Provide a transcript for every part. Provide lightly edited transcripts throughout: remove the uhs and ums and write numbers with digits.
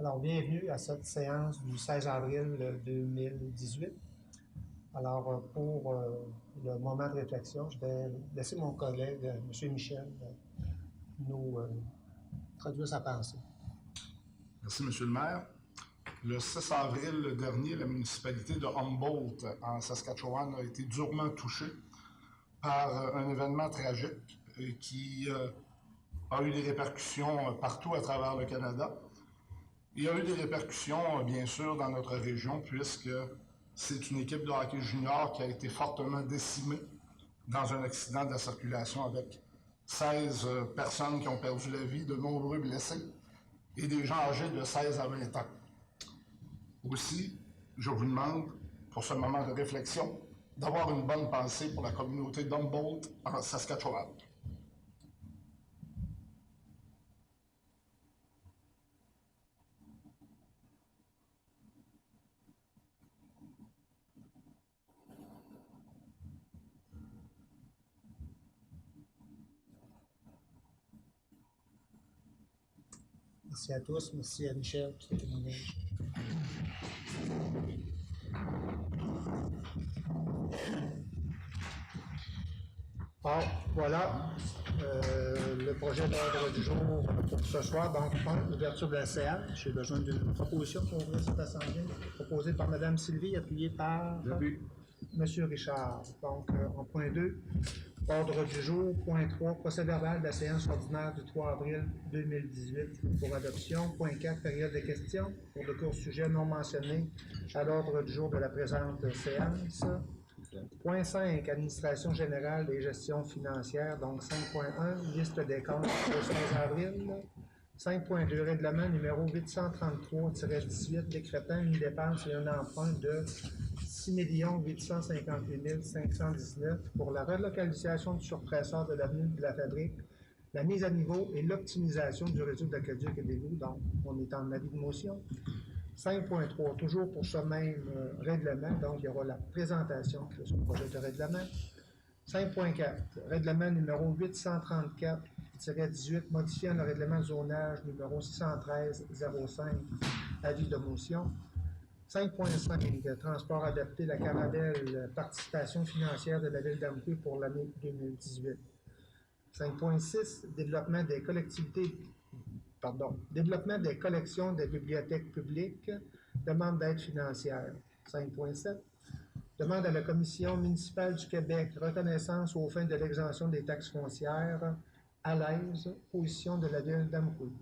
Alors, bienvenue à cette séance du 16 avril 2018. Alors, pour le moment de réflexion, je vais laisser mon collègue, M. Michel, nous traduire sa pensée. Merci, M. le maire. Le 6 avril dernier, la municipalité de Humboldt, en Saskatchewan, a été durement touchée par un événement tragique qui a eu des répercussions partout à travers le Canada. Il y a eu des répercussions, bien sûr, dans notre région, puisque c'est une équipe de hockey junior qui a été fortement décimée dans un accident de la circulation avec 16 personnes qui ont perdu la vie, de nombreux blessés et des gens âgés de 16 à 20 ans. Aussi, je vous demande, pour ce moment de réflexion, d'avoir une bonne pensée pour la communauté d'Humboldt en Saskatchewan. Merci à tous. Merci à Michel pour ce témoignage. Bon, voilà le projet d'ordre du jour pour ce soir. Donc, l'ouverture de la CA. J'ai besoin d'une proposition pour ouvrir cette assemblée, proposée par Mme Sylvie, appuyée par M. Richard. Donc, en point 2, ordre du jour. Point 3, procès-verbal de la séance ordinaire du 3 avril 2018 pour adoption. Point 4, période de questions pour de courts sujets non mentionnés à l'ordre du jour de la présente séance. Point 5, administration générale et gestion financière. Donc 5.1, liste des comptes au 16 avril. 5.2, règlement numéro 833-18 décrétant une dépense et un emprunt de 6 858 519 pour la relocalisation du surpresseur de l'avenue de la Fabrique, la mise à niveau et l'optimisation du réseau d'aqueduc et d'égouts. Donc, on est en avis de motion. 5.3, toujours pour ce même règlement, donc il y aura la présentation de ce projet de règlement. 5.4, règlement numéro 834-18, modifiant le règlement de zonage numéro 613-05, avis de motion. 5.5, transport adapté, la Caravelle, participation financière de la Ville d'Amqui pour l'année 2018. 5.6, développement des collections des bibliothèques publiques, demande d'aide financière. 5.7, demande à la Commission municipale du Québec reconnaissance aux fins de l'exemption des taxes foncières, à l'aise, position de la Ville d'Amqui.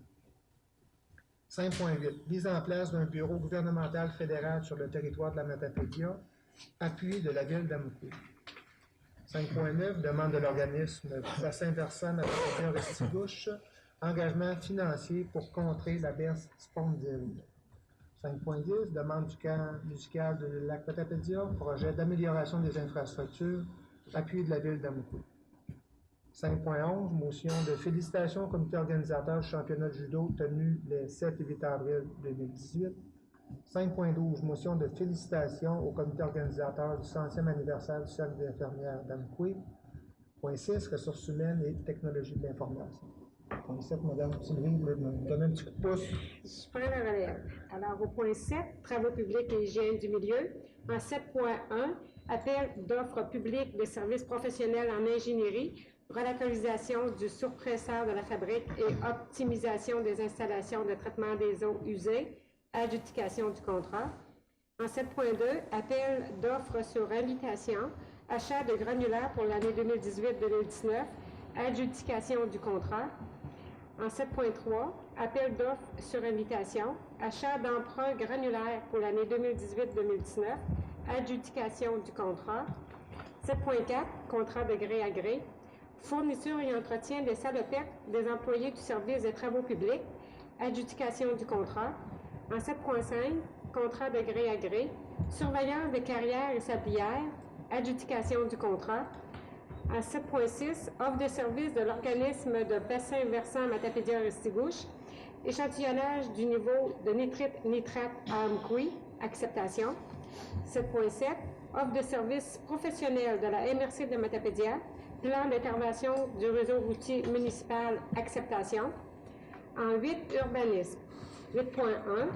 5.8, mise en place d'un bureau gouvernemental fédéral sur le territoire de la Matapédia, appui de la Ville d'Amqui. 5.9, demande de l'organisme bassin versant Matapédia-Restigouche, engagement financier pour contrer la berce spondyle. 5.10, demande du camp musical de Lac-Matapédia, projet d'amélioration des infrastructures, appui de la Ville d'Amqui. 5.11, motion de félicitations au comité organisateur du championnat de judo tenu les 7 et 8 avril 2018. 5.12, motion de félicitations au comité organisateur du 100e anniversaire du Cercle des infirmières d'Amqui. Point 6, ressources humaines et technologies de l'information. Point 7, Mme Sylvie, vous voulez me donner un petit coup de pouce? Je prends la relève. Alors, au point 7, travaux publics et hygiène du milieu. En 7.1, appel d'offres publiques de services professionnels en ingénierie, relocalisation du surpresseur de la Fabrique et optimisation des installations de traitement des eaux usées, adjudication du contrat. En 7.2, appel d'offres sur invitation, achat de granulaires pour l'année 2018-2019, adjudication du contrat. En 7.3, appel d'offres sur invitation, achat d'emprunts granulaires pour l'année 2018-2019, adjudication du contrat. 7.4, contrat de gré à gré, fourniture et entretien des salopettes des employés du service des travaux publics, adjudication du contrat. En 7.5, contrat de gré à gré, surveillance des carrières et sablières, adjudication du contrat. En 7.6, offre de service de l'organisme de bassin versant Matapédia-Restigouche, échantillonnage du niveau de nitrate à Amqui, acceptation. 7.7, offre de service professionnel de la MRC de Matapédia, plan d'intervention du réseau routier municipal, acceptation. En 8, urbanisme. 8.1.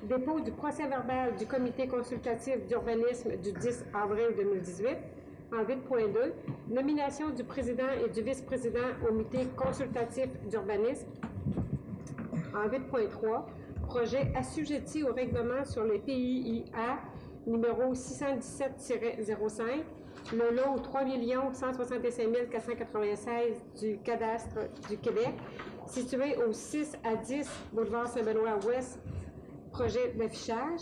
Dépôt du procès-verbal du comité consultatif d'urbanisme du 10 avril 2018. En 8.2, nomination du président et du vice-président au comité consultatif d'urbanisme. En 8.3, projet assujetti au règlement sur les PIIA numéro 617-05, le lot 3 165 496 du cadastre du Québec, situé au 6 à 10 boulevard Saint-Benoît-Ouest, projet d'affichage.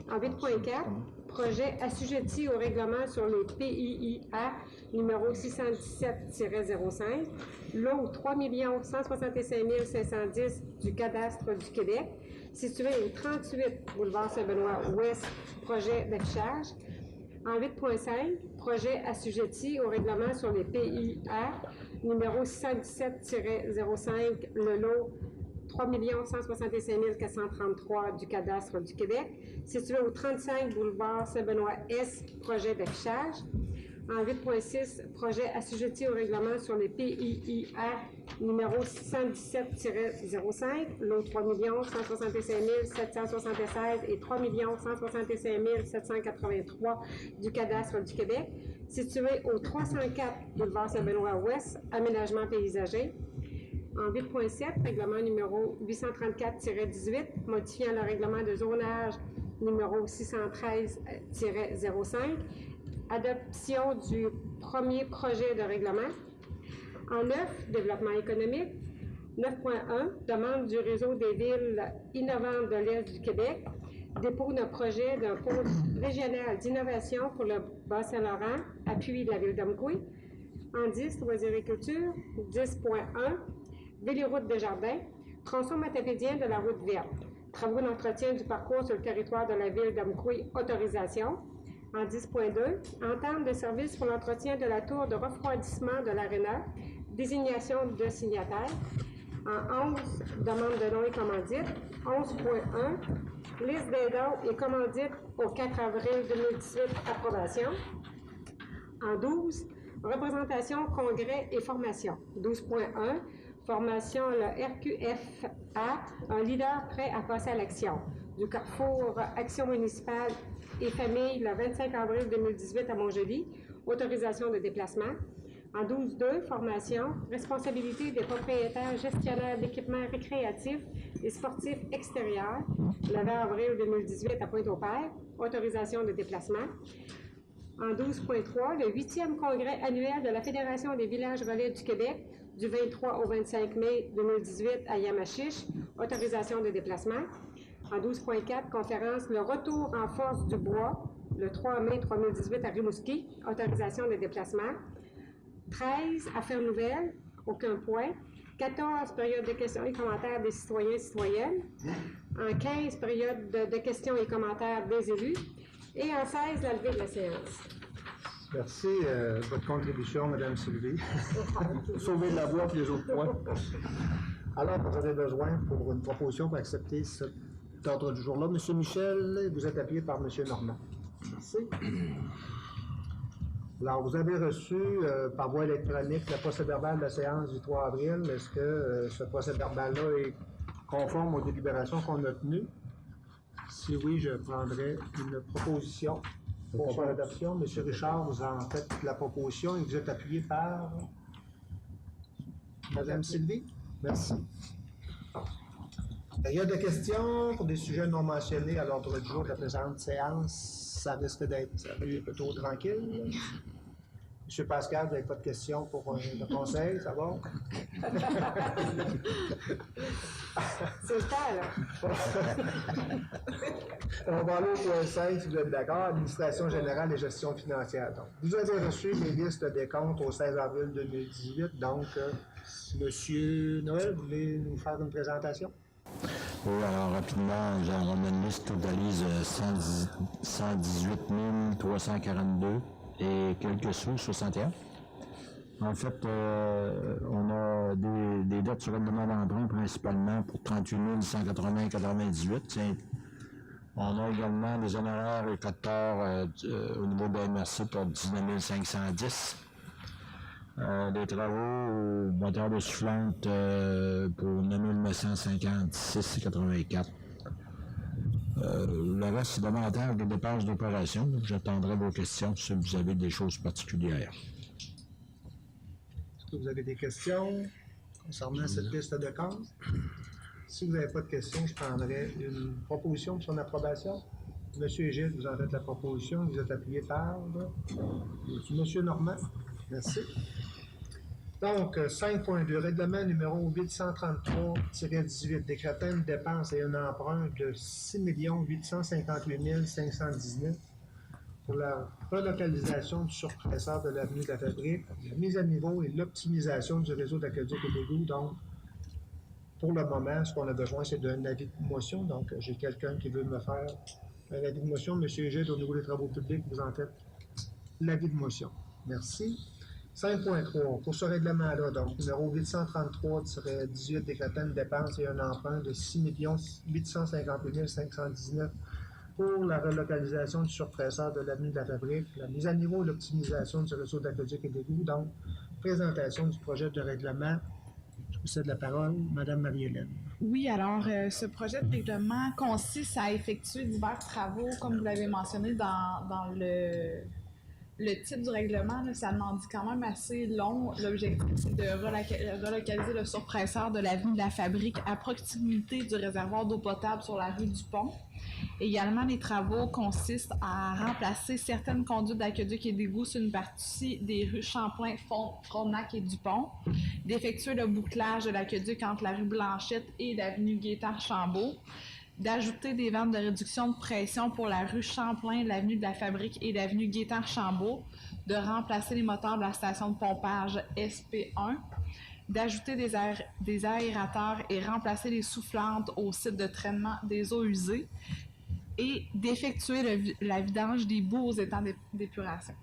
En 8.4, projet assujetti au règlement sur les PIIA numéro 617-05, lot 3 165 510 du cadastre du Québec, situé au 38 boulevard Saint-Benoît-Ouest, projet d'affichage. En 8.5, projet assujetti au règlement sur les PIA numéro 617-05, le lot 3 165 433 du cadastre du Québec, situé au 35 boulevard Saint-Benoît-Est, projet d'affichage. En 8.6, projet assujetti au règlement sur les PIIA numéro 617-05, lot 3 165 776 et 3 165 783 du cadastre du Québec, situé au 304 boulevard Saint-Benoît-Ouest, aménagement paysager. En 8.7, règlement numéro 834-18, modifiant le règlement de zonage numéro 613-05, adoption du premier projet de règlement. En 9, développement économique. 9.1, demande du réseau des villes innovantes de l'Est du Québec, dépôt d'un projet d'un pôle régional d'innovation pour le Bas-Saint-Laurent, appui de la ville d'Amqui. En 10, loisirs-culture. 10.1, Véliroute de Jardin, tronçon matapédien de la route verte, travaux d'entretien du parcours sur le territoire de la ville d'Amqui, autorisation. En 10.2, entente de service pour l'entretien de la tour de refroidissement de l'Aréna, désignation de signataire. En 11, demande de dons et commandites. 11.1, liste des dons et commandites au 4 avril 2018, approbation. En 12, représentation, congrès et formation. 12.1, formation le RQFA, un leader prêt à passer à l'action. Du Carrefour Action municipale et famille le 25 avril 2018 à Montjoly, autorisation de déplacement. En 12.2, formation, responsabilité des propriétaires gestionnaires d'équipements récréatifs et sportifs extérieurs, le 20 avril 2018 à Pointe-au-Père, autorisation de déplacement. En 12.3, le 8e congrès annuel de la Fédération des villages relais du Québec, du 23 au 25 mai 2018 à Yamachiche, autorisation de déplacement. En 12.4, conférence Le retour en force du bois, le 3 mai 2018 à Rimouski, autorisation de déplacement. 13, affaires nouvelles, aucun point. 14, période de questions et commentaires des citoyens et citoyennes. En 15, période de questions et commentaires des élus. Et en 16, la levée de la séance. Merci de votre contribution, Mme Sylvie. Sauver de la voie pour les autres points. Alors, vous avez besoin pour une proposition pour accepter cet ordre du jour-là. M. Michel, vous êtes appuyé par M. Normand. Merci. Alors, vous avez reçu par voie électronique le procès-verbal de la séance du 3 avril. Est-ce que ce procès-verbal-là est conforme aux délibérations qu'on a tenues? Si oui, je prendrai une proposition pour son adoption. M. Richard, vous en faites la proposition et vous êtes appuyé par Mme Sylvie. Merci. Période de questions pour des sujets non mentionnés à l'ordre du jour de la présente séance. Ça risque d'être plutôt tranquille. M. Pascal, vous n'avez pas de questions pour le conseil, ça va? C'est le temps, là. On va aller au point 5, si vous êtes d'accord, administration générale et gestion financière. Donc, vous avez reçu les listes des comptes au 16 avril 2018. Donc, M. Noël, vous voulez nous faire une présentation? Oui, alors rapidement, on a une liste totalise 118 342 et quelques sous, 61. En fait, on a des dettes sur règlement d'emprunt principalement pour 38 180,98. On a également des honoraires et cotes-parts au niveau de la MRC pour 19 510. Des travaux au moteur de soufflante pour 9 956,84. Le reste, c'est davantage de dépenses d'opération. J'attendrai vos questions si vous avez des choses particulières. Est-ce que vous avez des questions concernant cette liste de cases? Si vous n'avez pas de questions, je prendrai une proposition pour son approbation. Monsieur Gilles, vous en faites la proposition. Vous êtes appuyé par Monsieur Normand. Merci. Donc, 5.2, règlement numéro 833-18, décrétant une dépense et un emprunt de 6 858 519 pour la relocalisation du surpresseur de l'avenue de la Fabrique, la mise à niveau et l'optimisation du réseau d'aqueduc et d'égouts. Donc, pour le moment, ce qu'on a besoin, c'est d'un avis de motion. Donc, j'ai quelqu'un qui veut me faire un avis de motion. Monsieur Gilles, au niveau des travaux publics, vous en faites l'avis de motion. Merci. 5.3. Pour ce règlement-là, donc, numéro 833-18, décrétant une dépense et un emprunt de 6 858 519 pour la relocalisation du surpresseur de l'avenue de la Fabrique, la mise à niveau et l'optimisation du réseau d'aqueduc et d'égouts. Donc, présentation du projet de règlement. Je vous cède la parole, Madame Marie-Hélène. Oui, alors ce projet de règlement consiste à effectuer divers travaux, comme vous l'avez mentionné dans le titre du règlement, là, ça demande quand même assez long. L'objectif, c'est de relocaliser le surpresseur de l'avenue de la Fabrique à proximité du réservoir d'eau potable sur la rue du Pont. Également, les travaux consistent à remplacer certaines conduites d'aqueduc et d'égouts sur une partie des rues Champlain, Frontenac et Dupont, d'effectuer le bouclage de l'aqueduc entre la rue Blanchette et l'avenue Gaétard-Chambault, d'ajouter des vannes de réduction de pression pour la rue Champlain, l'avenue de la Fabrique et l'avenue Gaétard-Chambault, de remplacer les moteurs de la station de pompage SP1, d'ajouter des aérateurs et remplacer les soufflantes au site de traitement des eaux usées et d'effectuer la vidange des boues aux étangs d'épuration.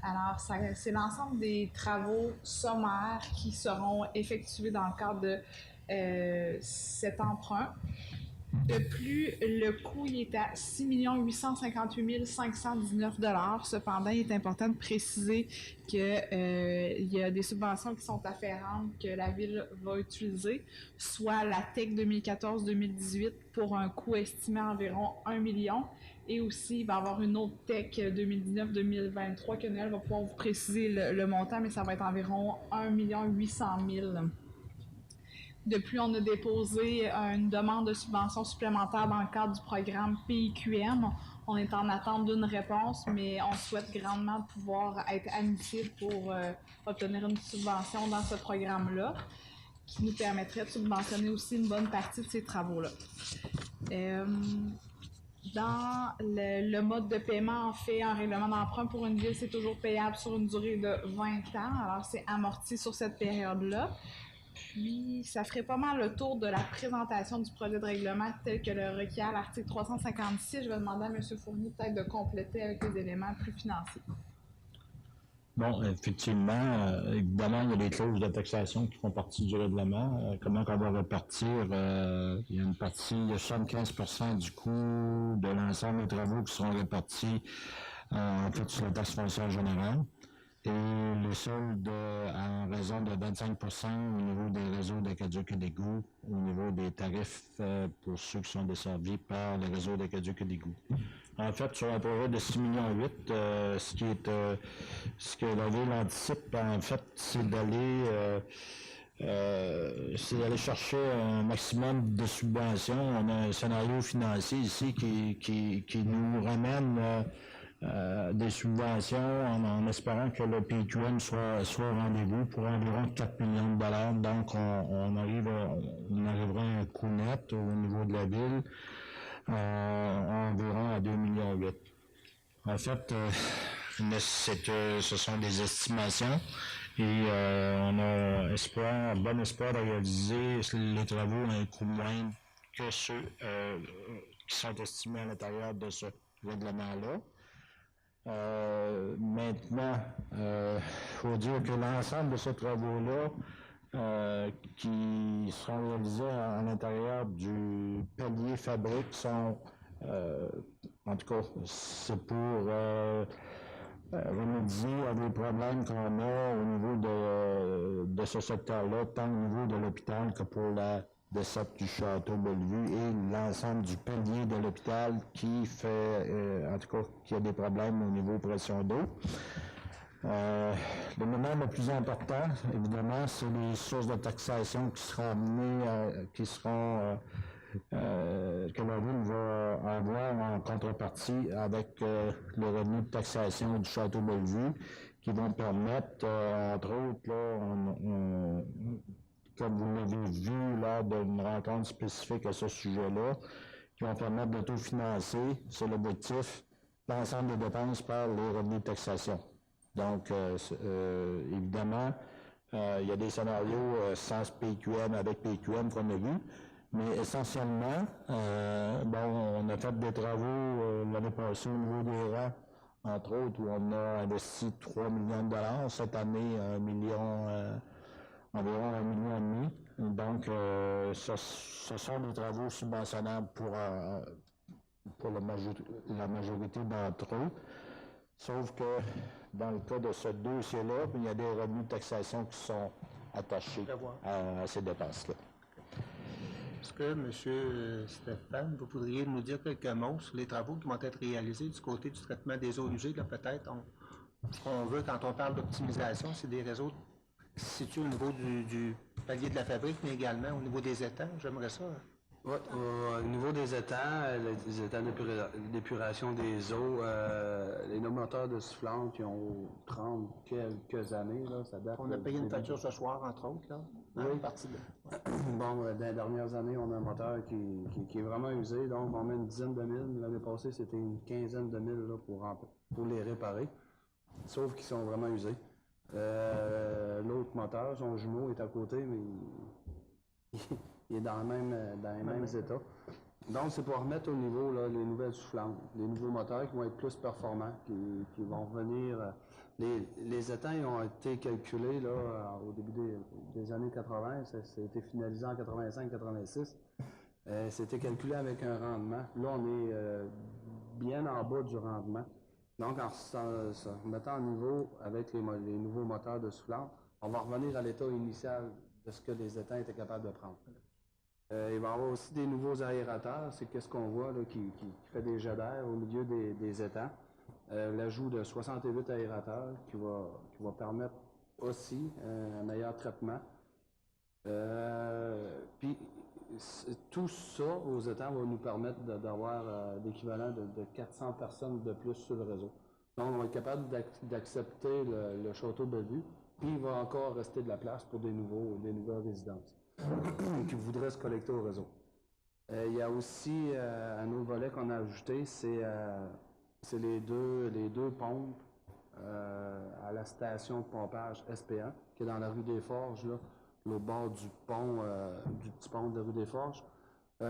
Alors, c'est l'ensemble des travaux sommaires qui seront effectués dans le cadre de cet emprunt. De plus, le coût il est à 6 858 519 $. Cependant, il est important de préciser qu'il y a des subventions qui sont afférentes que la Ville va utiliser, soit la TEC 2014-2018 pour un coût estimé à environ 1 million. Et aussi, il va y avoir une autre TEC 2019-2023 que Noël va pouvoir vous préciser le montant, mais ça va être environ 1 800 000 $. De plus, on a déposé une demande de subvention supplémentaire dans le cadre du programme PIQM. On est en attente d'une réponse, mais on souhaite grandement pouvoir être admissible pour obtenir une subvention dans ce programme-là, qui nous permettrait de subventionner aussi une bonne partie de ces travaux-là. Dans le mode de paiement, en fait, un règlement d'emprunt pour une ville, c'est toujours payable sur une durée de 20 ans. Alors, c'est amorti sur cette période-là. Puis, ça ferait pas mal le tour de la présentation du projet de règlement tel que le requiert l'article 356. Je vais demander à M. Fournier peut-être de compléter avec les éléments plus financiers. Bon, effectivement, évidemment, il y a des clauses de taxation qui font partie du règlement. Comment on va répartir? Il y a une partie, il y a 75% du coût de l'ensemble des travaux qui seront répartis en fait sur la taxe foncière générale. Et le solde en raison de 25% au niveau des réseaux d'aqueduc et d'égouts, au niveau des tarifs pour ceux qui sont desservis par le réseau d'aqueduc et d'égouts. En fait, sur un projet de 6,8 millions, ce que la Ville anticipe, en fait, c'est d'aller chercher un maximum de subventions. On a un scénario financier ici qui nous ramène des subventions en espérant que le PQM soit au rendez-vous pour environ 4 millions de $. Donc, on arrivera à un coût net au niveau de la Ville environ à 2,8 millions. En fait, ce sont des estimations et on a bon espoir de réaliser les travaux à un coût moindre que ceux qui sont estimés à l'intérieur de ce règlement-là. Maintenant, faut dire que l'ensemble de ces travaux-là qui seront réalisés à l'intérieur du palier fabrique sont, en tout cas, c'est pour remédier à des problèmes qu'on a au niveau de ce secteur-là, tant au niveau de l'hôpital que pour la desserte du château Bellevue et l'ensemble du pilier de l'hôpital qui fait, en tout cas, qui a des problèmes au niveau pression d'eau. Le moment le plus important, évidemment, c'est les sources de taxation qui seront amenées, que la Ville va avoir en contrepartie avec le revenu de taxation du Château Bellevue, qui vont permettre, entre autres, là, comme vous l'avez vu lors d'une rencontre spécifique à ce sujet-là, qui vont permettre d'autofinancer, c'est l'objectif, l'ensemble des dépenses par les revenus de taxation. Donc, évidemment, il y a des scénarios sans PQM, avec PQM qu'on a vu, mais essentiellement, on a fait des travaux l'année passée au niveau des rangs, entre autres, où on a investi 3 millions de dollars. Cette année, environ 1,5 million. Donc, ce sont des travaux subventionnables pour la majorité d'entre eux. Sauf que, dans le cas de ce dossier-là, il y a des revenus de taxation qui sont attachés à ces dépenses-là. Est-ce que, M. Stéphane, vous pourriez nous dire quelques mots sur les travaux qui vont être réalisés du côté du traitement des eaux usées, là, peut-être? Ce qu'on veut, quand on parle d'optimisation, c'est des réseaux qui se situent au niveau du palier de la fabrique, mais également au niveau des étangs. J'aimerais ça. Oui, au niveau des étangs, les étangs d'épuration des eaux, les moteurs de soufflante qui ont 30 quelques années, là, ça date... On a payé une facture ce soir, entre autres, là, oui. Partie de... Bon, dans les dernières années, on a un moteur qui est vraiment usé, donc on met une dizaine de mille. L'année passée, c'était une quinzaine de mille là, pour les réparer, sauf qu'ils sont vraiment usés. L'autre moteur, son jumeau, est à côté, mais il est dans les mêmes états. Donc, c'est pour remettre au niveau là, les nouvelles soufflantes, les nouveaux moteurs qui vont être plus performants, qui vont venir... Les étangs ont été calculés là, au début des années 80, ça a été finalisé en 85-86. C'était calculé avec un rendement. Là, on est bien en bas du rendement. Donc, en se mettant en niveau avec les nouveaux moteurs de soufflante, on va revenir à l'état initial de ce que les étangs étaient capables de prendre. Il va y avoir aussi des nouveaux aérateurs, c'est qu'est-ce qu'on voit là, qui fait des jets d'air au milieu des étangs. L'ajout de 68 aérateurs qui va permettre aussi un meilleur traitement. Puis tout ça aux étangs va nous permettre d'avoir l'équivalent de 400 personnes de plus sur le réseau. Donc on va être capable d'accepter le château Bellevue, puis il va encore rester de la place pour des nouvelles résidences qui voudraient se collecter au réseau. Il y a aussi un autre volet qu'on a ajouté, c'est les deux pompes à la station de pompage SPA, qui est dans la rue des Forges, là, au bord du pont, du petit pont de la rue des Forges.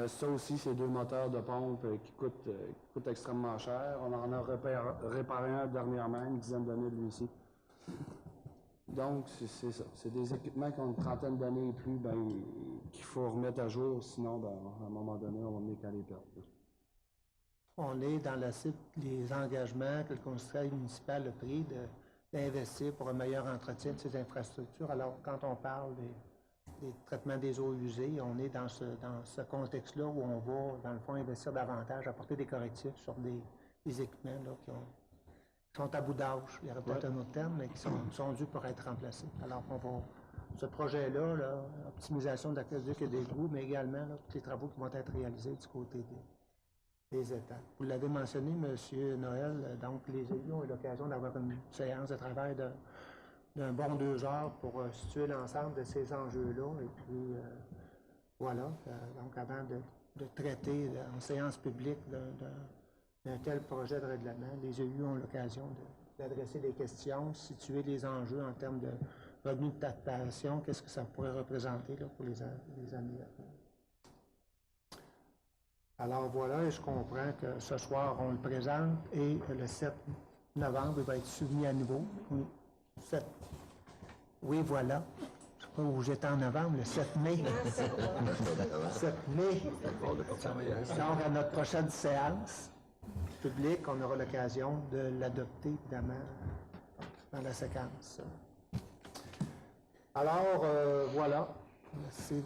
Ça aussi, c'est deux moteurs de pompe qui coûtent extrêmement cher. On en a réparé un dernièrement, une dizaine d'années lui ici. Donc, c'est ça. C'est des équipements qui ont une trentaine d'années et plus, qu'il faut remettre à jour, sinon, à un moment donné, on va venir qu'à les perdre. On est dans la cible des engagements que le conseil municipal a pris d'investir pour un meilleur entretien de ces infrastructures. Alors, quand on parle des traitements des eaux usées, on est dans ce contexte-là où on va, dans le fond, investir davantage, apporter des correctifs sur des équipements là, qui sont à bout d'âge. Il y aurait peut-être un autre terme, mais qui sont dus pour être remplacés. Alors, ce projet-là, optimisation de l'aqueduc et des égouts, mais également là, tous les travaux qui vont être réalisés du côté des étangs. Vous l'avez mentionné, M. Noël, donc les élus ont eu l'occasion d'avoir une séance de travail d'un bon 2 heures pour situer l'ensemble de ces enjeux-là. Et puis, voilà, donc avant de traiter en séance publique d'un tel projet de règlement, les élus ont l'occasion d'adresser des questions, situer les enjeux en termes de revenus de taxation, qu'est-ce que ça pourrait représenter là, pour les années à venir. Alors voilà, et je comprends que ce soir, on le présente et le 7 novembre, il va être soumis à nouveau. Oui, voilà. Je ne sais pas où j'étais en novembre, le 7 mai. Le 7 mai. Donc, à notre prochaine séance publique, on aura l'occasion de l'adopter, évidemment, dans la séquence. Alors, voilà. Merci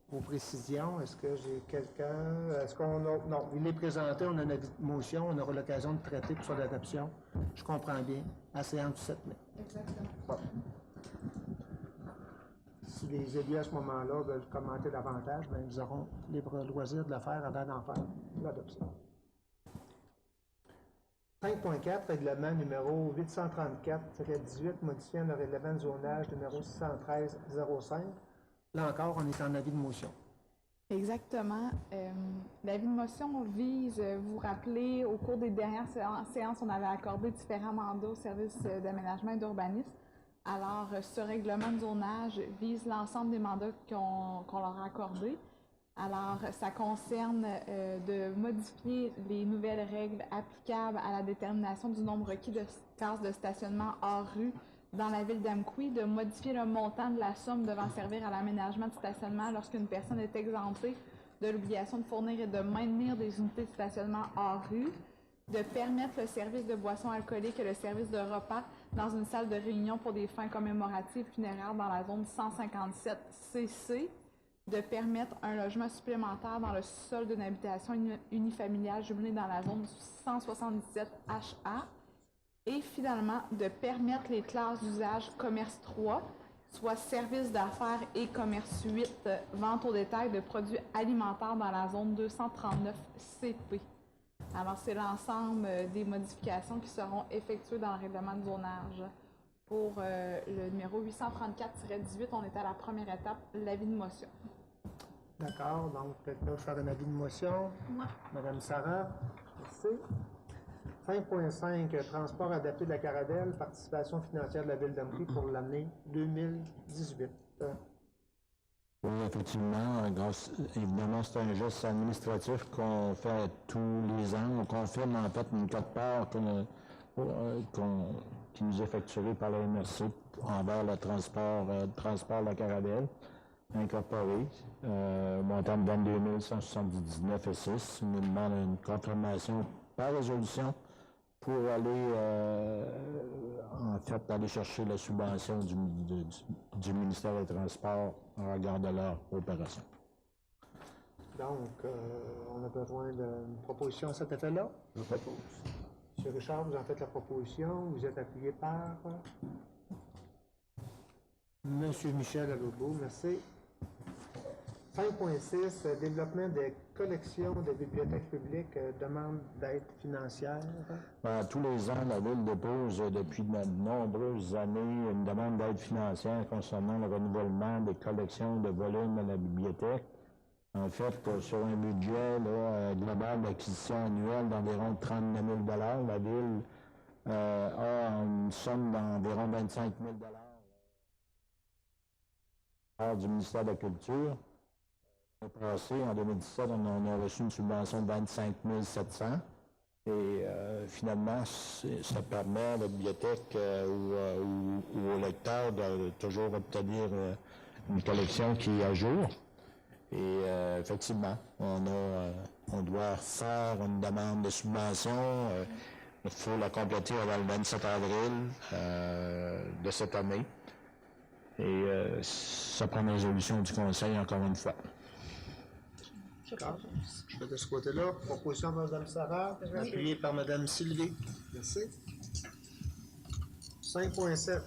Vos précisions, est-ce que j'ai quelqu'un? Est-ce qu'on a... Non, il est présenté, on a une avis de motion, on aura l'occasion de traiter pour son adoption. Je comprends bien. À séance du 7 mai. Exactement. Bon. Si les élus à ce moment-là veulent commenter davantage, bien, ils auront libre loisir de le faire avant d'en faire l'adoption. 5.4, règlement numéro 834-18, modifiant le règlement de zonage numéro 613-05. Là encore, on est en avis de motion. Exactement. L'avis de motion vise, vous vous rappelez, au cours des dernières séances, on avait accordé différents mandats au service d'aménagement et d'urbanisme. Alors, ce règlement de zonage vise l'ensemble des mandats qu'on leur a accordés. Alors, ça concerne de modifier les nouvelles règles applicables à la détermination du nombre requis de cases de stationnement hors rue dans la ville d'Amqui, de modifier le montant de la somme devant servir à l'aménagement de stationnement lorsqu'une personne est exemptée de l'obligation de fournir et de maintenir des unités de stationnement hors rue, de permettre le service de boissons alcooliques et le service de repas dans une salle de réunion pour des fins commémoratives funéraires dans la zone 157 CC, de permettre un logement supplémentaire dans le sol d'une habitation unifamiliale jumelée dans la zone 177 HA, et finalement de permettre les classes d'usage commerce 3, soit services d'affaires et commerce 8, vente au détail de produits alimentaires dans la zone 239 CP. Alors, c'est l'ensemble des modifications qui seront effectuées dans le règlement de zonage. Pour le numéro 834-18, on est à la première étape, l'avis de motion. D'accord, donc quelqu'un veut faire un avis de motion? Moi. Madame Sarah, merci. 5.5, transport adapté de la Caravelle, participation financière de la Ville d'Amqui pour l'année 2018. Oui, effectivement, évidemment, c'est un geste administratif qu'on fait tous les ans. On confirme en fait une quote-part qui nous est effectuée par la MRC envers le transport de la Caravelle incorporé, montant de 22 179,6. Il nous demande une confirmation par résolution pour aller, aller chercher la subvention du ministère des Transports en regard de leur opération. Donc, on a besoin d'une proposition à cet effet-là? Je propose. M. Richard, vous en faites la proposition. Vous êtes appuyé par M. Michel Allobo, merci. 5.6, développement des collections de bibliothèques publiques, demande d'aide financière. Tous les ans, la Ville dépose depuis de nombreuses années une demande d'aide financière concernant le renouvellement des collections de volumes à la bibliothèque. En fait, sur un budget global d'acquisition annuelle d'environ 39 000 $, la Ville a une somme d'environ 25 000 $ du ministère de la Culture. Passé, en 2017, on a reçu une subvention de 25 700 et finalement, ça permet à la bibliothèque ou au lecteur de toujours obtenir une collection qui est à jour. Et effectivement, on doit faire une demande de subvention. Il faut la compléter avant le 27 avril de cette année. Et ça prend une résolution du Conseil encore une fois. D'accord. Je vais de ce côté-là. Proposition de Mme Sarah, appuyée par Mme Sylvie. Merci. 5.7,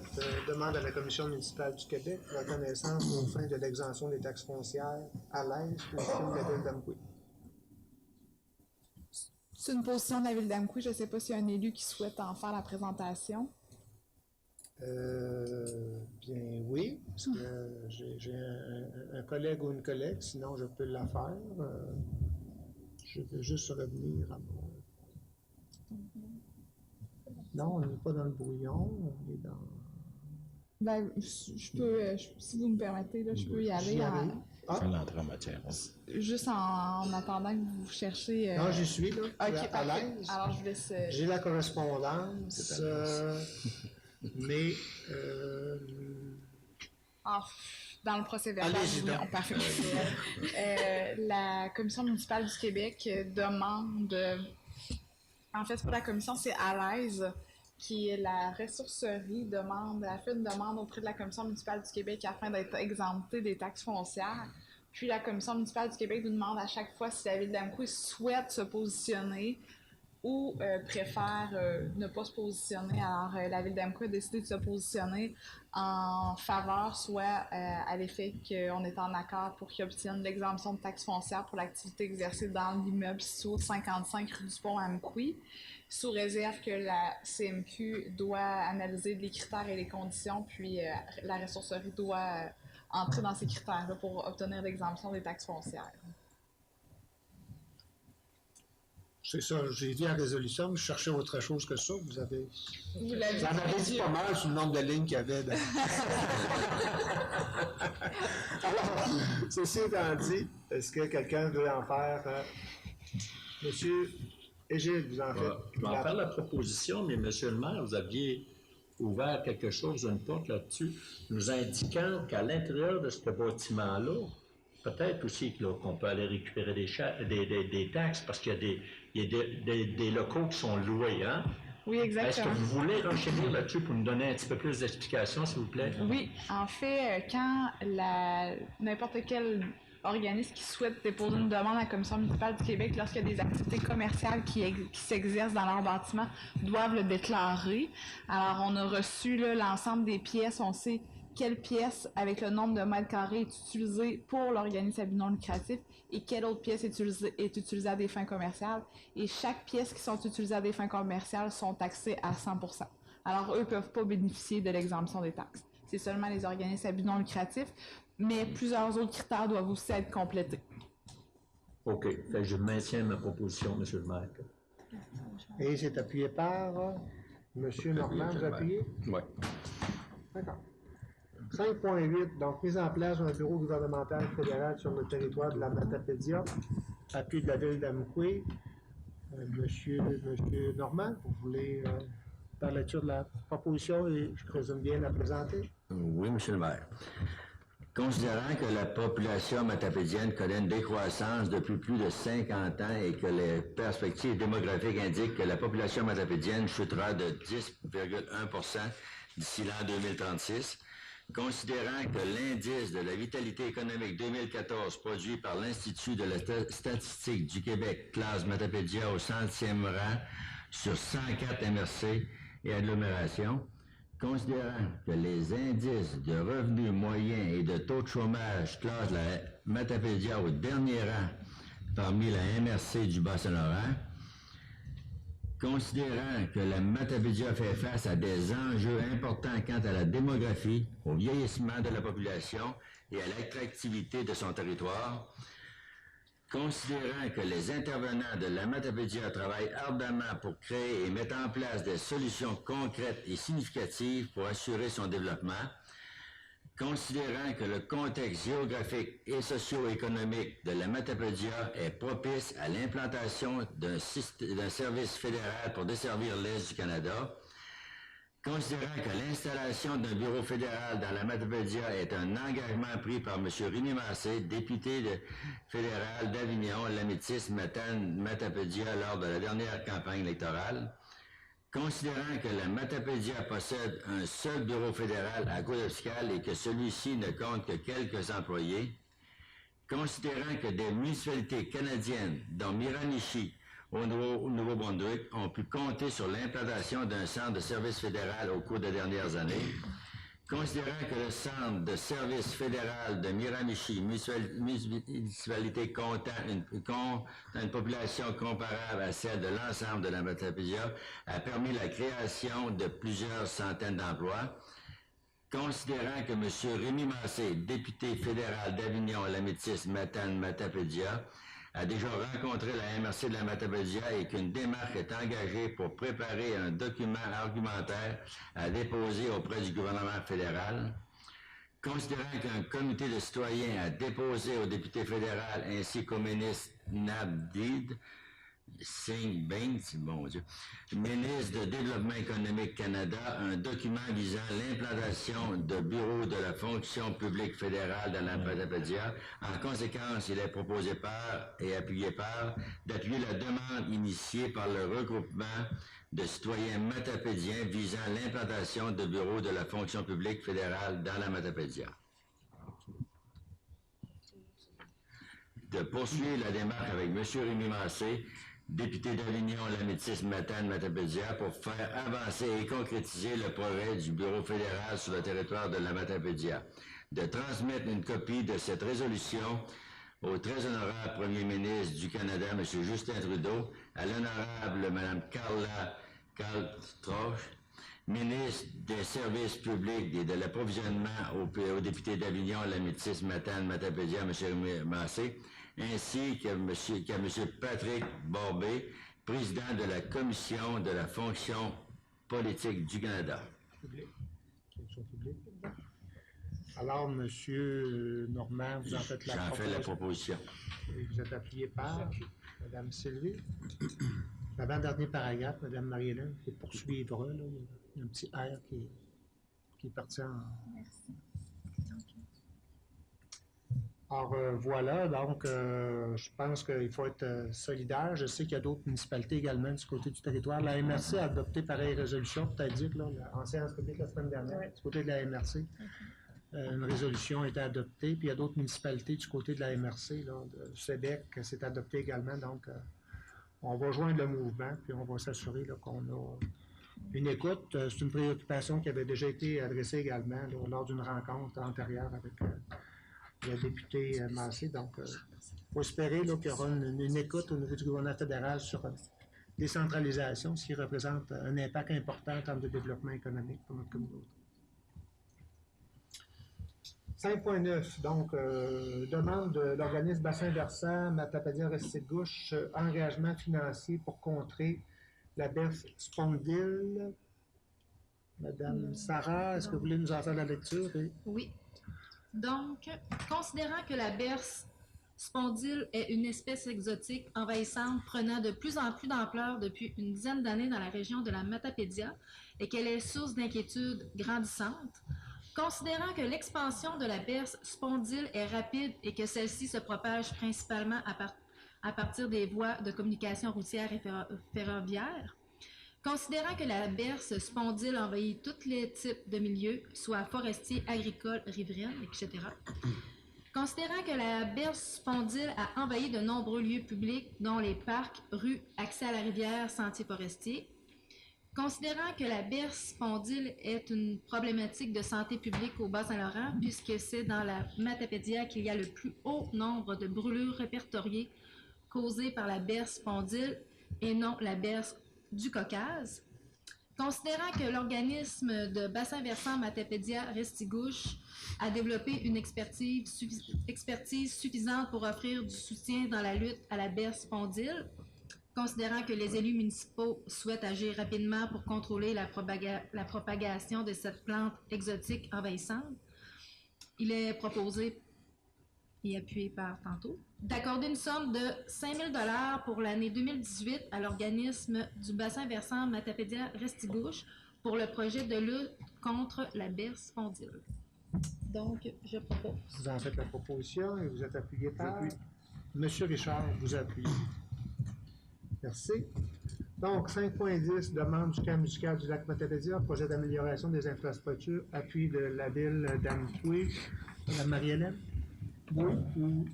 demande à la Commission municipale du Québec reconnaissance aux fins de l'exemption des taxes foncières à l'aise pour le de la Ville d'Amqui. C'est une position de la Ville d'Amqui. Je ne sais pas s'il y a un élu qui souhaite en faire la présentation. Bien oui, parce que j'ai un collègue ou une collègue, sinon je peux la faire. Je veux juste revenir à mon... Non, on n'est pas dans le brouillon, on est dans... Ben, je peux, si vous me permettez, là, je peux y aller. C'est l'entrée en matière. Juste en attendant que vous cherchez... Non, j'y suis, là. Ok, à parfait. l'aise. Alors, je vous laisse... J'ai la correspondance, mais... dans le procès verbal, allez-y donc. parfait. La Commission municipale du Québec demande... En fait, pour la commission, c'est à l'aise qui est la ressourcerie a fait une demande auprès de la Commission municipale du Québec afin d'être exemptée des taxes foncières Puis la Commission municipale du Québec nous demande à chaque fois si la Ville d'Amqui souhaite se positionner ou préfère ne pas se positionner. Alors, la Ville d'Amqui a décidé de se positionner en faveur, soit à l'effet qu'on est en accord pour qu'ils obtiennent l'exemption de taxe foncière pour l'activité exercée dans l'immeuble situé au 55 rue du Pont à Amqui, sous réserve que la CMQ doit analyser les critères et les conditions, puis la ressourcerie doit entrer dans ces critères-là pour obtenir l'exemption des taxes foncières. C'est ça, j'ai dit en résolution, mais je cherchais autre chose que ça. Vous en avez dit dit pas mal sur le nombre de lignes qu'il y avait. Alors, ceci étant dit, est-ce que quelqu'un veut en faire? Monsieur Égide, vous en faites. Je vais en faire la proposition, mais monsieur le maire, vous aviez ouvert quelque chose, une porte là-dessus, nous indiquant qu'à l'intérieur de ce bâtiment-là, peut-être aussi qu'on peut aller récupérer des taxes, parce qu'il y a des locaux qui sont loués, hein? Oui, Est-ce que exactement. vous voulez renchérir là-dessus pour nous donner un petit peu plus d'explications, s'il vous plaît? Oui, en fait, quand n'importe quel organisme qui souhaite déposer une demande à la Commission municipale du Québec lorsqu'il y a des activités commerciales qui s'exercent dans leur bâtiment, doivent le déclarer. Alors, on a reçu l'ensemble des pièces, on sait quelle pièce avec le nombre de mètres carrés est utilisée pour l'organisme à but non lucratif et quelle autre pièce est utilisée à des fins commerciales. Et chaque pièce qui sont utilisées à des fins commerciales sont taxées à 100%. Alors, eux ne peuvent pas bénéficier de l'exemption des taxes. C'est seulement les organismes à but non lucratif, mais plusieurs autres critères doivent aussi être complétés. OK. Fait que je maintiens ma proposition, monsieur le maire. Et c'est appuyé par Monsieur Normand, vous appuyez? Oui. D'accord. 5.8, donc mise en place d'un bureau gouvernemental fédéral sur le territoire de la Matapédia, appui de la ville d'Amqui. Monsieur Normand, vous voulez faire la lecture de la proposition et je présume bien la présenter? Oui, monsieur le maire. Considérant que la population matapédienne connaît une décroissance depuis plus de 50 ans et que les perspectives démographiques indiquent que la population matapédienne chutera de 10,1% d'ici l'an 2036, considérant que l'indice de la vitalité économique 2014 produit par l'Institut de la statistique du Québec classe Matapédia au 100e rang sur 104 MRC et agglomérations, considérant que les indices de revenus moyens et de taux de chômage classent la Matapédia au dernier rang parmi la MRC du Bas-Saint-Laurent, considérant que la Matapédia fait face à des enjeux importants quant à la démographie, au vieillissement de la population et à l'attractivité de son territoire, considérant que les intervenants de la Matapédia travaillent ardemment pour créer et mettre en place des solutions concrètes et significatives pour assurer son développement, considérant que le contexte géographique et socio-économique de la Matapédia est propice à l'implantation d'un service fédéral pour desservir l'Est du Canada, considérant que l'installation d'un bureau fédéral dans la Matapédia est un engagement pris par M. Rémi Massé, député fédéral d'Avignon, Lamitis, Matane, Matapédia lors de la dernière campagne électorale, considérant que la Matapédia possède un seul bureau fédéral à Gaudescal et que celui-ci ne compte que quelques employés, considérant que des municipalités canadiennes, dont Miramichi, au Nouveau-Brunswick, ont pu compter sur l'implantation d'un centre de service fédéral au cours des dernières années, considérant que le centre de service fédéral de Miramichi, municipalité comptant une population comparable à celle de l'ensemble de la Matapédia, a permis la création de plusieurs centaines d'emplois, considérant que M. Rémi Massé, député fédéral d'Avignon, Lamitis, Matane, Matapédia, a déjà rencontré la MRC de la Matapédia et qu'une démarche est engagée pour préparer un document argumentaire à déposer auprès du gouvernement fédéral, considérant qu'un comité de citoyens a déposé au député fédéral ainsi qu'au ministre Nabdid, Singh Bing, mon Dieu, ministre de Développement économique Canada, un document visant l'implantation de bureaux de la fonction publique fédérale dans la Matapédia. En conséquence, il est proposé par et appuyé par d'appuyer la demande initiée par le regroupement de citoyens matapédiens visant l'implantation de bureaux de la fonction publique fédérale dans la Matapédia. de poursuivre la démarche avec M. Rémi Massé, député d'Avignon, la Métis, Matane, Matapédia, pour faire avancer et concrétiser le projet du Bureau fédéral sur le territoire de la Matapédia, de transmettre une copie de cette résolution au très honorable Premier ministre du Canada, M. Justin Trudeau, à l'honorable Mme Carla Kalstroch, ministre des Services publics et de l'approvisionnement au député d'Avignon, la Métis, Matane, Matapédia, M. Massé, ainsi qu'à M. Patrick Borbet, président de la Commission de la fonction politique du Canada. Question publique. Alors, M. Normand, vous en faites la J'en proposition. fais la proposition. Et vous êtes appuyé par Mme Sylvie. L'avant-dernier paragraphe, Mme Marie-Hélène, qui poursuivra, là, il y a un petit R qui est parti en... Merci. Alors, voilà, donc, je pense qu'il faut être solidaire. Je sais qu'il y a d'autres municipalités également du côté du territoire. La MRC a adopté pareille résolution, peut-être dit, là, en séance publique la semaine dernière, du côté de la MRC. Une résolution a été adoptée, puis il y a d'autres municipalités du côté de la MRC, là, du Québec, c'est adopté également. Donc, on va joindre le mouvement, puis on va s'assurer là, qu'on a une écoute. C'est une préoccupation qui avait déjà été adressée également là, lors d'une rencontre antérieure avec le député Massé. Donc, il faut espérer là, qu'il y aura une écoute au niveau du gouvernement fédéral sur décentralisation, ce qui représente un impact important en termes de développement économique pour notre communauté. 5.9, donc, demande de l'organisme bassin versant Matapédia-Restigouche, engagement financier pour contrer la berce spondyle. Madame Sarah, est-ce que vous voulez nous en faire la lecture? Oui. Donc, considérant que la berce spondyle est une espèce exotique envahissante prenant de plus en plus d'ampleur depuis une dizaine d'années dans la région de la Matapédia et qu'elle est source d'inquiétudes grandissantes, considérant que l'expansion de la berce spondyle est rapide et que celle-ci se propage principalement à partir des voies de communication routière et ferroviaire, considérant que la berce spondyle envahit tous les types de milieux, soit forestiers, agricoles, riverains, etc., considérant que la berce spondyle a envahi de nombreux lieux publics, dont les parcs, rues, accès à la rivière, sentiers forestiers, considérant que la berce spondyle est une problématique de santé publique au Bas-Saint-Laurent, puisque c'est dans la Matapédia qu'il y a le plus haut nombre de brûlures répertoriées causées par la berce spondyle et non la berce du Caucase, considérant que l'organisme de bassin versant Matapédia-Restigouche a développé une expertise suffisante pour offrir du soutien dans la lutte à la berce spondyle, considérant que les élus municipaux souhaitent agir rapidement pour contrôler la propagation de cette plante exotique envahissante, il est proposé et appuyé par tantôt d'accorder une somme de 5 000 $ pour l'année 2018 à l'organisme du bassin versant Matapédia-Restigouche pour le projet de lutte contre la berce spondyle. Donc, je propose. Vous en faites la proposition et vous êtes appuyé par... Monsieur Richard, vous appuyez. Merci. Donc, 5.10, demande du camp musical du lac Matapédia, projet d'amélioration des infrastructures, appui de la ville d'Amqui. Madame Marie-Hélène? Oui, ou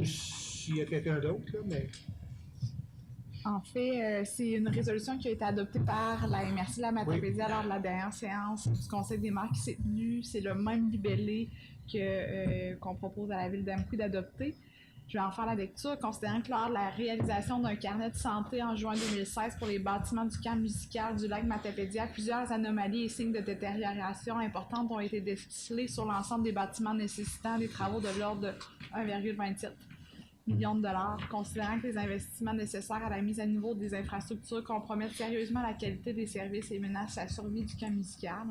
s'il y a quelqu'un d'autre, là, mais... En fait, c'est une résolution qui a été adoptée par la MRC de la Matapédia lors de la dernière séance du Conseil des maires qui s'est tenue. C'est le même libellé qu'on propose à la ville d'Amqui d'adopter. Je vais en faire la lecture, considérant que lors de la réalisation d'un carnet de santé en juin 2016 pour les bâtiments du camp musical du lac Matapédia, plusieurs anomalies et signes de détérioration importantes ont été décelés sur l'ensemble des bâtiments nécessitant des travaux de l'ordre de 1,27 million de $, considérant que les investissements nécessaires à la mise à niveau des infrastructures compromettent sérieusement la qualité des services et menacent la survie du camp musical.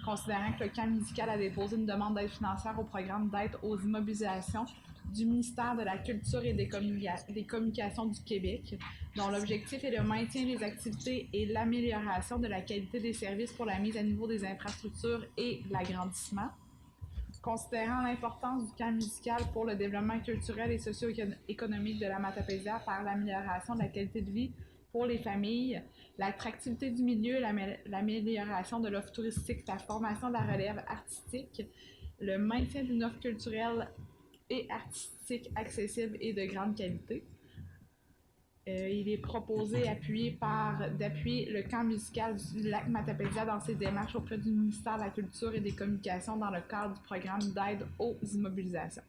Considérant que le camp musical a déposé une demande d'aide financière au programme d'aide aux immobilisations du ministère de la Culture et des Communications du Québec, dont l'objectif est le maintien des activités et l'amélioration de la qualité des services pour la mise à niveau des infrastructures et l'agrandissement. Considérant l'importance du camp musical pour le développement culturel et socio-économique de la Matapédia par l'amélioration de la qualité de vie pour les familles, l'attractivité du milieu, l'amélioration de l'offre touristique, la formation de la relève artistique, le maintien d'une offre culturelle et artistique accessible et de grande qualité. Il est proposé d'appuyer le camp musical du lac Matapédia dans ses démarches auprès du ministère de la Culture et des Communications dans le cadre du programme d'aide aux immobilisations.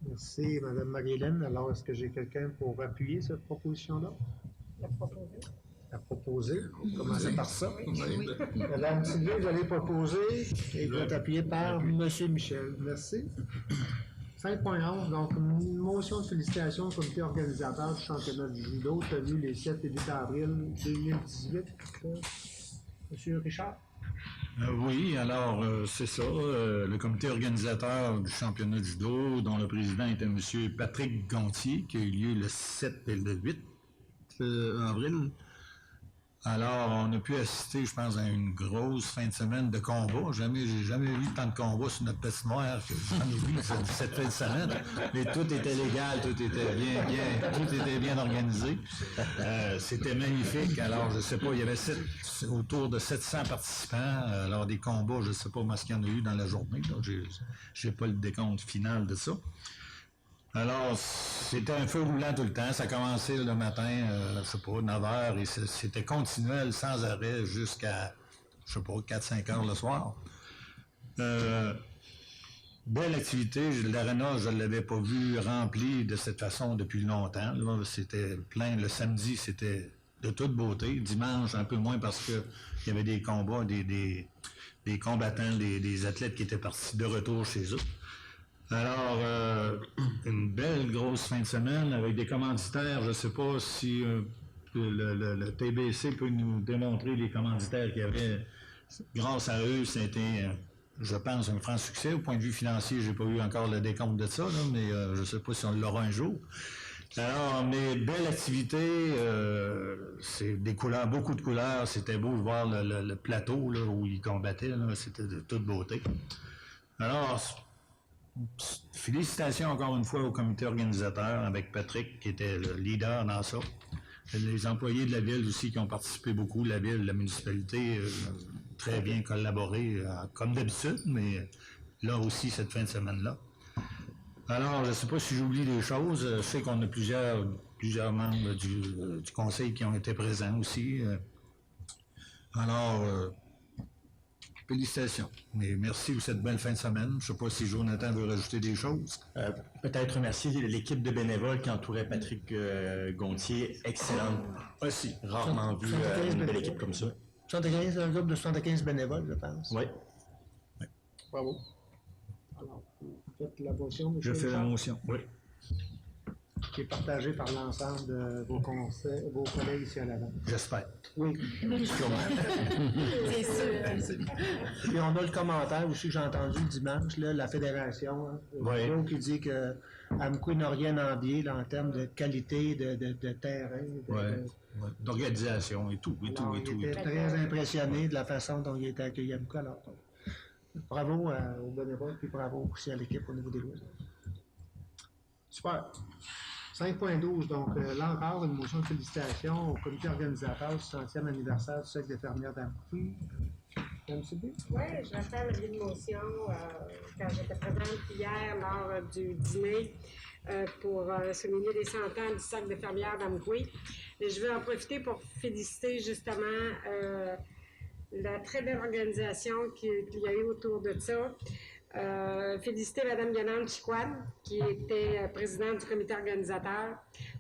Merci, Mme Marie-Hélène. Alors, est-ce que j'ai quelqu'un pour appuyer cette proposition-là? La proposer. On commence par ça. Madame Sylvie, vous allez proposer et vous êtes appuyé par M. Michel. Merci. 5.11, donc une motion de félicitations au comité organisateur du championnat du judo tenu les 7 et 8 avril 2018. Monsieur Richard? Oui, alors c'est ça, le comité organisateur du championnat de judo, dont le président était M. Patrick Gontier, qui a eu lieu le 7 et le 8 avril. Alors, on a pu assister, je pense, à une grosse fin de semaine de combat. J'ai jamais vu tant de combats sur notre patinoire que j'en ai vu cette fin de semaine. Mais tout était légal, tout était bien organisé. C'était magnifique. Alors, je sais pas, il y avait autour de 700 participants lors des combats. Je sais pas ce qu'il y en a eu dans la journée. J'ai pas le décompte final de ça. Alors, c'était un feu roulant tout le temps. Ça commençait le matin, je sais pas, 9 h et c'était continuel, sans arrêt, jusqu'à, je sais pas, 4-5 heures le soir. Belle activité. L'aréna, je ne l'avais pas vu rempli de cette façon depuis longtemps. Là, c'était plein. Le samedi, c'était de toute beauté. Dimanche, un peu moins parce qu'il y avait des combats, des combattants, des athlètes qui étaient partis de retour chez eux. Alors, une belle grosse fin de semaine avec des commanditaires. Je ne sais pas si le TBC peut nous démontrer les commanditaires qu'il y avait. Grâce à eux, c'était, je pense, un franc succès. Au point de vue financier, je n'ai pas eu encore le décompte de ça, là, mais je ne sais pas si on l'aura un jour. Alors, mais belle activité, c'est des couleurs, beaucoup de couleurs. C'était beau de voir le plateau là, où ils combattaient. Là, c'était de toute beauté. Alors, félicitations encore une fois au comité organisateur avec Patrick qui était le leader dans ça. Les employés de la ville aussi qui ont participé beaucoup, la ville, la municipalité, très bien collaboré comme d'habitude, mais là aussi cette fin de semaine-là. Alors, je ne sais pas si j'oublie des choses. Je sais qu'on a plusieurs membres du conseil qui ont été présents aussi. Alors, félicitations. Mais merci pour cette belle fin de semaine. Je ne sais pas si Jonathan veut rajouter des choses. Peut-être remercier l'équipe de bénévoles qui entourait Patrick Gontier. Excellente. Aussi. Rarement vu une belle équipe comme ça. 75, un groupe de 75 bénévoles, je pense. Oui. Bravo. Alors, vous faites la motion, M. Je fais la motion. Oui. Qui est partagée par l'ensemble de vos collègues ici à l'avant. J'espère. Oui. C'est sûr. Puis on a le commentaire aussi que j'ai entendu dimanche, là, la fédération, qui dit que Amqui n'a rien envié là, en termes de qualité de terrain. D'organisation et tout. Il était très impressionné de la façon dont il était accueilli à Amqui. Alors, bravo aux bénévoles, puis bravo aussi à l'équipe au niveau des lois. Super. 5.12, donc là encore, une motion de félicitations au comité organisateur du 100e anniversaire du Cercle des fermières d'Amqui. Mme Sylvie? Oui, je vais faire une motion quand j'étais présente hier lors du dîner pour souligner les 100 ans du Cercle des fermières d'Amqui. Et je veux en profiter pour féliciter justement la très belle organisation qu'il y a eu autour de ça. Féliciter Mme Yolande Chicoine, qui était présidente du comité organisateur.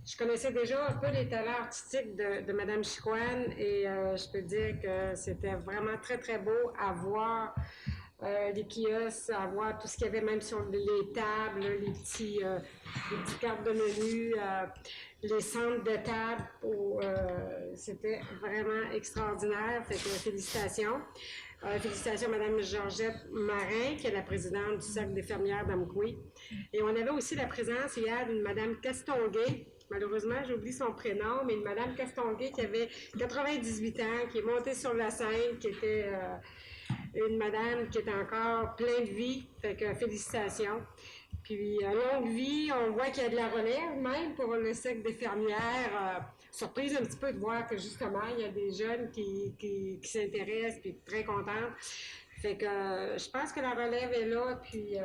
Je connaissais déjà un peu les talents artistiques de Mme Chicoine et je peux dire que c'était vraiment très, très beau à voir les kiosques, à voir tout ce qu'il y avait même sur les tables, les petites cartes de menu, les centres de table. C'était vraiment extraordinaire. Fait que félicitations. Félicitations à Mme Georgette Marin, qui est la présidente du Cercle des fermières d'Amqui. Et on avait aussi la présence hier d'une Mme Castonguay. Malheureusement, j'ai oublié son prénom, mais une Mme Castonguay qui avait 98 ans, qui est montée sur la scène, qui était une madame qui était encore pleine de vie. Fait que félicitations. Puis, longue vie, on voit qu'il y a de la relève même pour le Cercle des fermières. Surprise un petit peu de voir que justement, il y a des jeunes qui s'intéressent et très contents. Fait que je pense que la relève est là, puis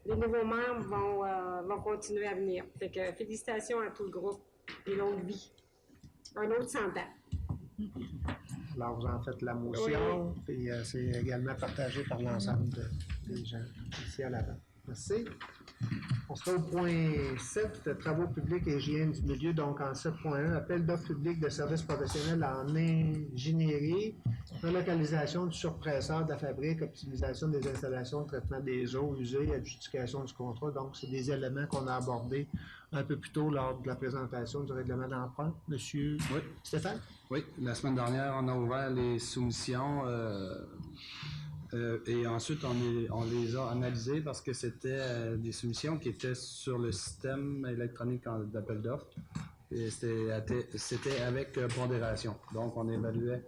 les nouveaux membres vont continuer à venir. Fait que félicitations à tout le groupe et longue vie. Un autre 100 ans. Alors, vous en faites la motion, puis c'est également partagé par l'ensemble des gens ici à l'avant. Merci. On se fait au point 7, travaux publics et hygiène du milieu. Donc, en 7.1, appel d'offres publiques de services professionnels en ingénierie, relocalisation du surpresseur de la fabrique, optimisation des installations de traitement des eaux usées, adjudication du contrat. Donc, c'est des éléments qu'on a abordés un peu plus tôt lors de la présentation du règlement d'emprunt. Monsieur Stéphane? Oui, la semaine dernière, on a ouvert les soumissions et ensuite on les a analysées parce que c'était des soumissions qui étaient sur le système électronique d'appel d'offres. Et c'était avec pondération. Donc, on évaluait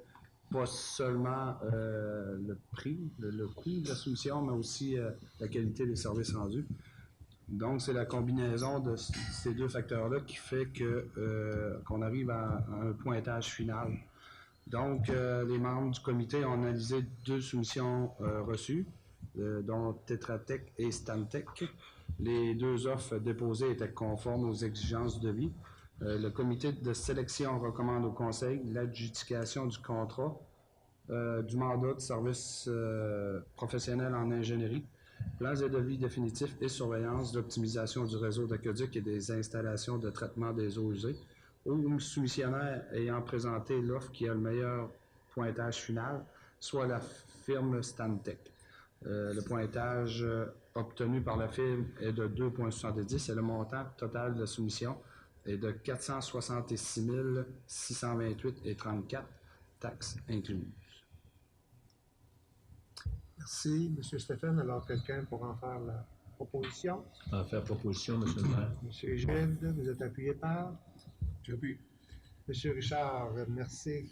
pas seulement le prix, le coût de la soumission, mais aussi la qualité des services rendus. Donc, c'est la combinaison de ces deux facteurs-là qui fait qu'on arrive à un pointage final. Donc, les membres du comité ont analysé 2 soumissions reçues, dont Tetra Tech et Stantec. Les 2 offres déposées étaient conformes aux exigences de vie. Le comité de sélection recommande au conseil l'adjudication du contrat, du mandat de service professionnel en ingénierie, plans et devis définitifs et surveillance d'optimisation du réseau d'aqueduc et des installations de traitement des eaux usées, au soumissionnaire ayant présenté l'offre qui a le meilleur pointage final, soit la firme Stantec. Le pointage obtenu par la firme est de 2,70 et le montant total de la soumission est de 466 628,34, taxes incluses. Merci, M. Stéphane. Alors, quelqu'un pour en faire la proposition? En faire proposition, M. le maire. M. Gilles, vous êtes appuyé par? J'appuie. M. Richard, merci.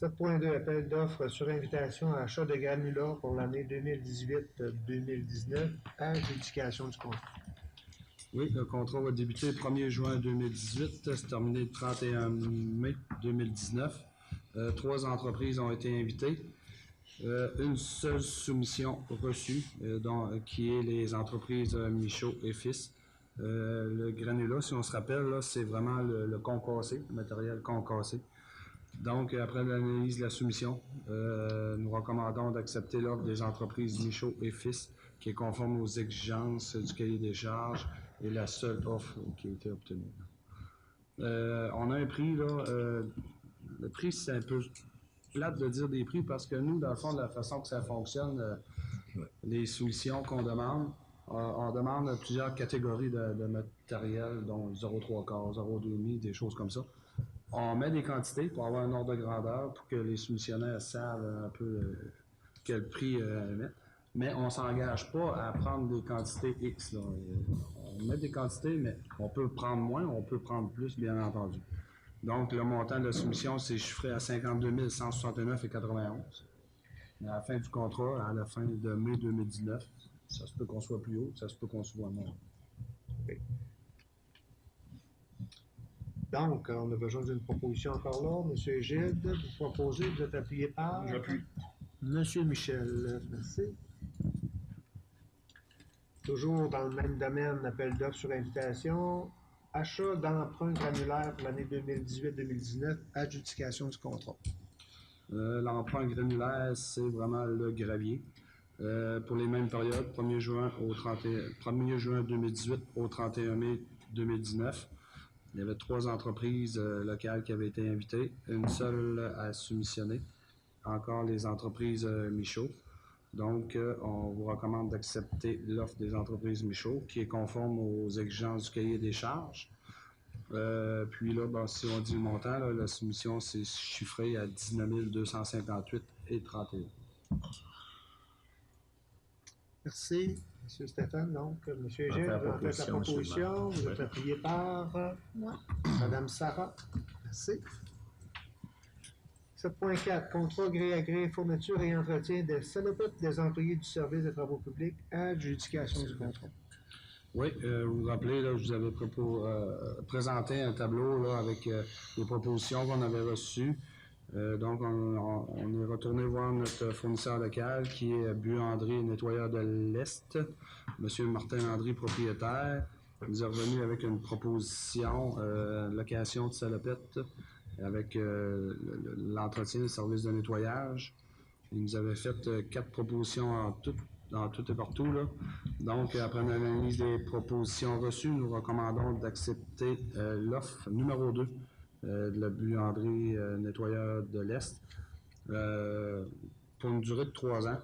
7.2, appel d'offres sur invitation à achat de granulats pour l'année 2018-2019, adjudication du contrat. Oui, le contrat va débuter le 1er juin 2018, se terminer le 31 mai 2019. 3 entreprises ont été invitées. Une seule soumission reçue, qui est les entreprises Michaud et Fils. Le granulat, si on se rappelle, là, c'est vraiment le concassé, le matériel concassé. Donc, après l'analyse de la soumission, nous recommandons d'accepter l'offre des entreprises Michaud et Fils, qui est conforme aux exigences du cahier des charges et la seule offre qui a été obtenue. On a un prix, là, le prix, c'est un peu plate de dire des prix parce que nous, dans le fond, de la façon que ça fonctionne, les soumissions qu'on demande, on demande plusieurs catégories de matériel, dont 0,3 quarts, 0,2, des choses comme ça. On met des quantités pour avoir un ordre de grandeur pour que les soumissionnaires savent un peu quel prix mettre. Mais on ne s'engage pas à prendre des quantités X. Là. On met des quantités, mais on peut prendre moins, on peut prendre plus, bien entendu. Donc, le montant de la soumission, c'est chiffré à 52 169,91. Mais à la fin du contrat, à la fin de mai 2019, ça se peut qu'on soit plus haut, ça se peut qu'on soit moins haut. Oui. Donc, on a besoin d'une proposition encore là. M. Gilles, vous proposez, vous êtes appuyé par? J'appuie. M. Michel, merci. Toujours dans le même domaine, appel d'offres sur invitation. Achat d'emprunt granulaire pour l'année 2018-2019, adjudication du contrat. L'emprunt granulaire, c'est vraiment le gravier. Pour les mêmes périodes, 1er juin 2018 au 31 mai 2019, il y avait 3 entreprises locales qui avaient été invitées, une seule à soumissionner, encore les entreprises Michaud. Donc, on vous recommande d'accepter l'offre des entreprises Michaud, qui est conforme aux exigences du cahier des charges. Puis là, ben, si on dit le montant, là, la soumission, c'est chiffré à 19 258,31. Merci, M. Stéphane. Donc, M. Gilles, vous en faites la proposition. Vous êtes appuyé par Mme Sarah. Merci. 7.4, contrat gré à gré, fourniture et entretien des salopettes des employés du service des travaux publics, adjudication du contrat. Oui, vous vous rappelez, là, je vous avais présenté un tableau là, avec les propositions qu'on avait reçues. Donc, on est retourné voir notre fournisseur local qui est Buanderie Nettoyeur de l'Est, M. Martin Landry, propriétaire. Il nous est revenu avec une proposition, location de salopette avec l'entretien, le service de nettoyage. Il nous avait fait 4 propositions en tout et partout, là. Donc, après une analyse des propositions reçues, nous recommandons d'accepter l'offre numéro 2 de la buanderie nettoyeur de l'Est pour une durée de 3 ans,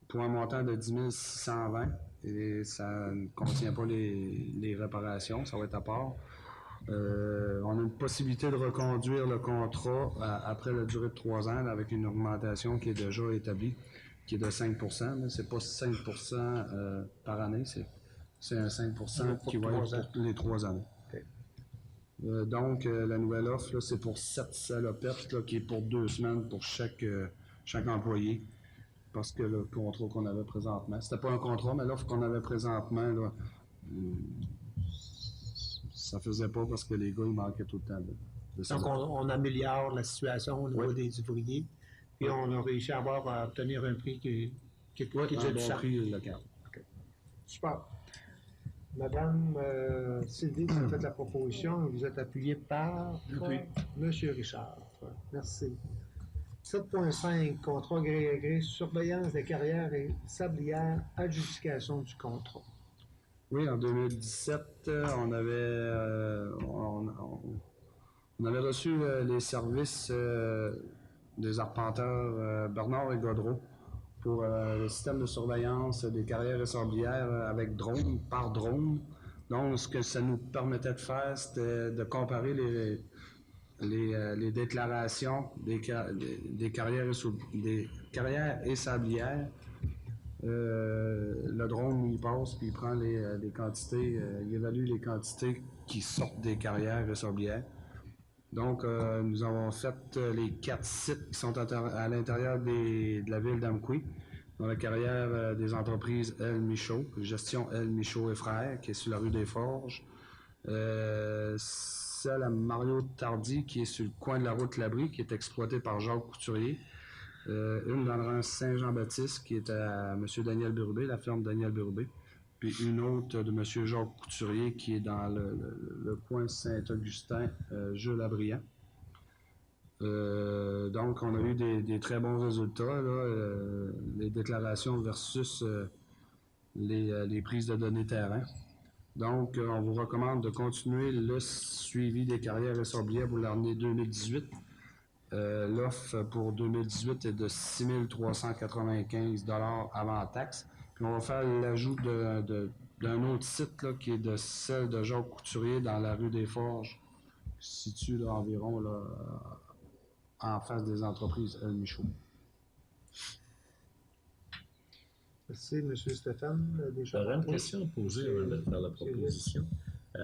pour un montant de 10 620 et ça ne contient pas les réparations, ça va être à part. On a une possibilité de reconduire le contrat après la durée de 3 ans avec une augmentation qui est déjà établie, qui est de 5 %, mais c'est pas 5 % par année, c'est un 5 % qui va être pour les 3 années. Donc, la nouvelle offre, là, c'est pour 7 salopettes, là, qui est pour 2 semaines pour chaque employé. Parce que le contrat qu'on avait présentement, c'était pas un contrat, mais l'offre qu'on avait présentement, là, ça faisait pas parce que les gars, ils manquaient tout le temps de Donc, on améliore la situation au niveau des ouvriers. Puis, on a réussi à obtenir un prix qui est déjà du sens. prix local. Okay. Super. Madame Sylvie, vous avez fait la proposition. Vous êtes appuyée par Monsieur Richard. Merci. 7.5, contrat gré à gré, surveillance des carrières et sablières, adjudication du contrat. Oui, en 2017, on avait reçu les services des arpenteurs Bernard et Godreau pour le système de surveillance des carrières et sablières avec drone, par drone. Donc, ce que ça nous permettait de faire, c'était de comparer les déclarations des carrières et sablières. Le drone, il passe, puis il prend les quantités, il évalue les quantités qui sortent des carrières et sablières. Donc, nous avons fait les 4 sites qui sont à l'intérieur de la ville d'Amqui, dans la carrière des entreprises L. Michaud, gestion L. Michaud et Frères, qui est sur la rue des Forges. Celle à Mario Tardy, qui est sur le coin de la route Labrie, qui est exploitée par Jacques Couturier. Une dans le rang Saint-Jean-Baptiste, qui est à M. Daniel Burubé, la ferme Daniel Burubé. Puis une autre de M. Jacques Couturier, qui est dans le coin Saint-Augustin, Jules Labriand. Donc, on a eu des très bons résultats, là, les déclarations versus les prises de données terrain. Donc, on vous recommande de continuer le suivi des carrières et sablières pour l'année 2018. L'offre pour 2018 est de 6 395 $ avant taxe. Puis on va faire l'ajout d'un autre site là, qui est de celle de Jacques Couturier dans la rue des Forges, situé là, environ là, en face des entreprises L. Michaud. Merci, M. Stéphane. J'aurais une question à poser avant de faire la proposition.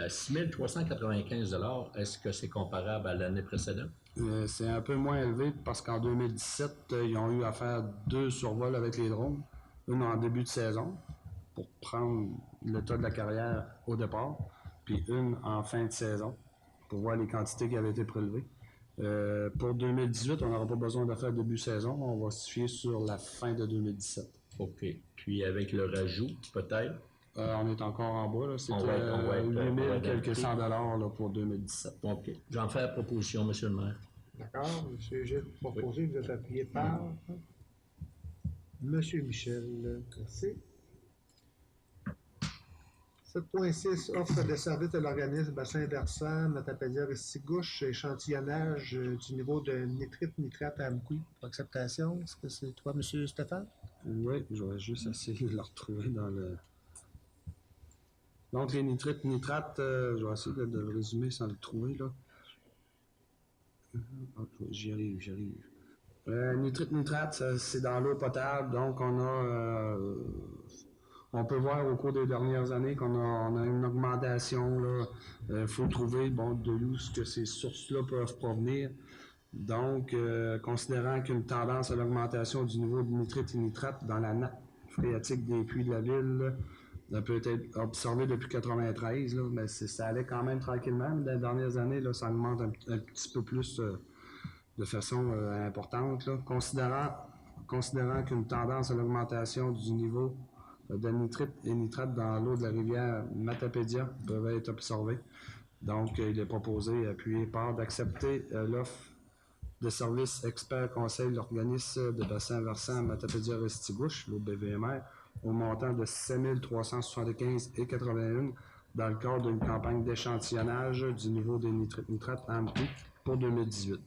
6 395 $, est-ce que c'est comparable à l'année précédente? C'est un peu moins élevé parce qu'en 2017, ils ont eu à faire 2 survols avec les drones. Une en début de saison pour prendre l'état de la carrière au départ, puis une en fin de saison pour voir les quantités qui avaient été prélevées. Pour 2018, on n'aura pas besoin de faire début de saison, on va se fier sur la fin de 2017. OK. Puis avec le rajout, peut-être? On est encore en bas, là. C'était 8 000 quelques cents dollars là, pour 2017. OK. J'en fais la proposition, M. le maire. D'accord. M. Gilles, proposé, vous êtes appuyé par M. Michel. Merci. 7.6, offre de service de l'organisme bassin versant, Matapédia Restigouche, échantillonnage du niveau de nitrite-nitrate à Amqui pour acceptation. Est-ce que c'est toi, M. Stéphane? Oui, je vais juste essayer de le retrouver dans le... Donc, les nitrites-nitrates, je vais essayer de le résumer sans le trouver, là. J'y arrive. Nitrite-nitrate, c'est dans l'eau potable, donc on peut voir au cours des dernières années qu'on a une augmentation. Il faut trouver de où ce que ces sources-là peuvent provenir. Donc, considérant qu'une tendance à l'augmentation du niveau de nitrite et nitrate dans la nappe phréatique des puits de la ville, ça peut être observé depuis 1993, mais ça allait quand même tranquillement. Mais dans les dernières années, là, ça augmente un petit peu plus de façon importante, là. Considérant qu'une tendance à l'augmentation du niveau de nitrite et nitrate dans l'eau de la rivière Matapédia peuvent être observées. Donc, il est proposé, appuyé par, d'accepter l'offre de services experts conseil de l'organisme de bassin versant Matapédia-Restigouche, l'OBVMR, au montant de 7 375,81 dans le cadre d'une campagne d'échantillonnage du niveau des nitrates AMP pour 2018.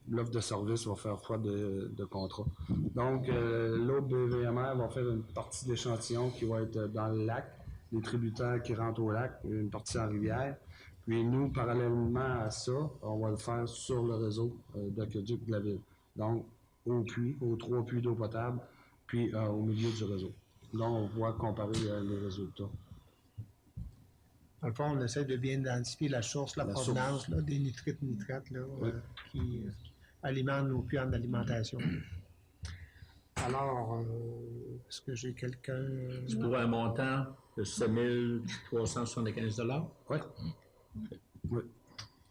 L'offre de service va faire foi de contrat. Donc, l'OBVMR va faire une partie d'échantillon qui va être dans le lac, les tributaires qui rentrent au lac, une partie en rivière. Puis nous, parallèlement à ça, on va le faire sur le réseau d'aqueduc de la ville. Donc, aux trois puits d'eau potable, puis au milieu du réseau. Là, on voit comparer les résultats. Dans le fond, on essaie de bien identifier la source, la provenance là, des nitrates là, qui alimentent nos puits en alimentation. Alors, est-ce que j'ai quelqu'un... C'est pour un montant de 7 375 $? Oui. Oui.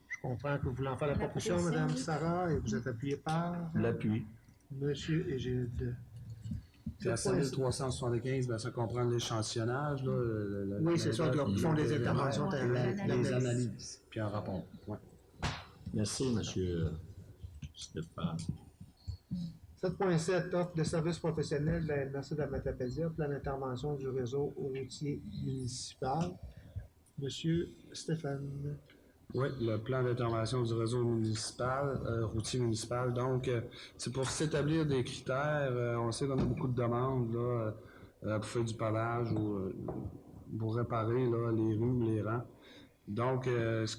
Je comprends que vous voulez en faire la proposition, Mme Sarah, et vous êtes appuyé par... L'appui. Monsieur Égide. C'est à 7 375, ben, ça comprend l'échantillonnage. Oui, c'est ça, qui font des interventions. Les analyses, puis un rapport. Ouais. Merci, M. Stéphane. 7.7, offre de services professionnels de la MRC de la Matapédia, plan d'intervention du réseau routier municipal. Monsieur Stéphane. Oui, le plan d'intervention du réseau municipal, routier municipal. Donc, c'est pour s'établir des critères. On sait qu'on a beaucoup de demandes là, pour faire du pavage ou pour réparer là, les rues, les rangs. Donc, ce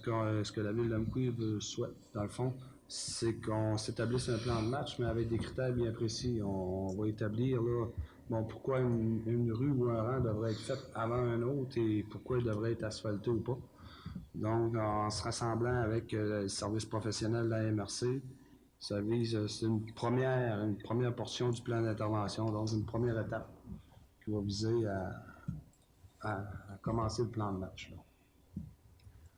que la ville d'Amqui souhaite, dans le fond, c'est qu'on s'établisse un plan de match, mais avec des critères bien précis. On va établir là, bon, pourquoi une rue ou un rang devrait être fait avant un autre et pourquoi il devrait être asphalté ou pas. Donc, en se rassemblant avec le service professionnel de la MRC, ça vise, c'est une première portion du plan d'intervention, donc une première étape qui va viser à commencer le plan de match. Là.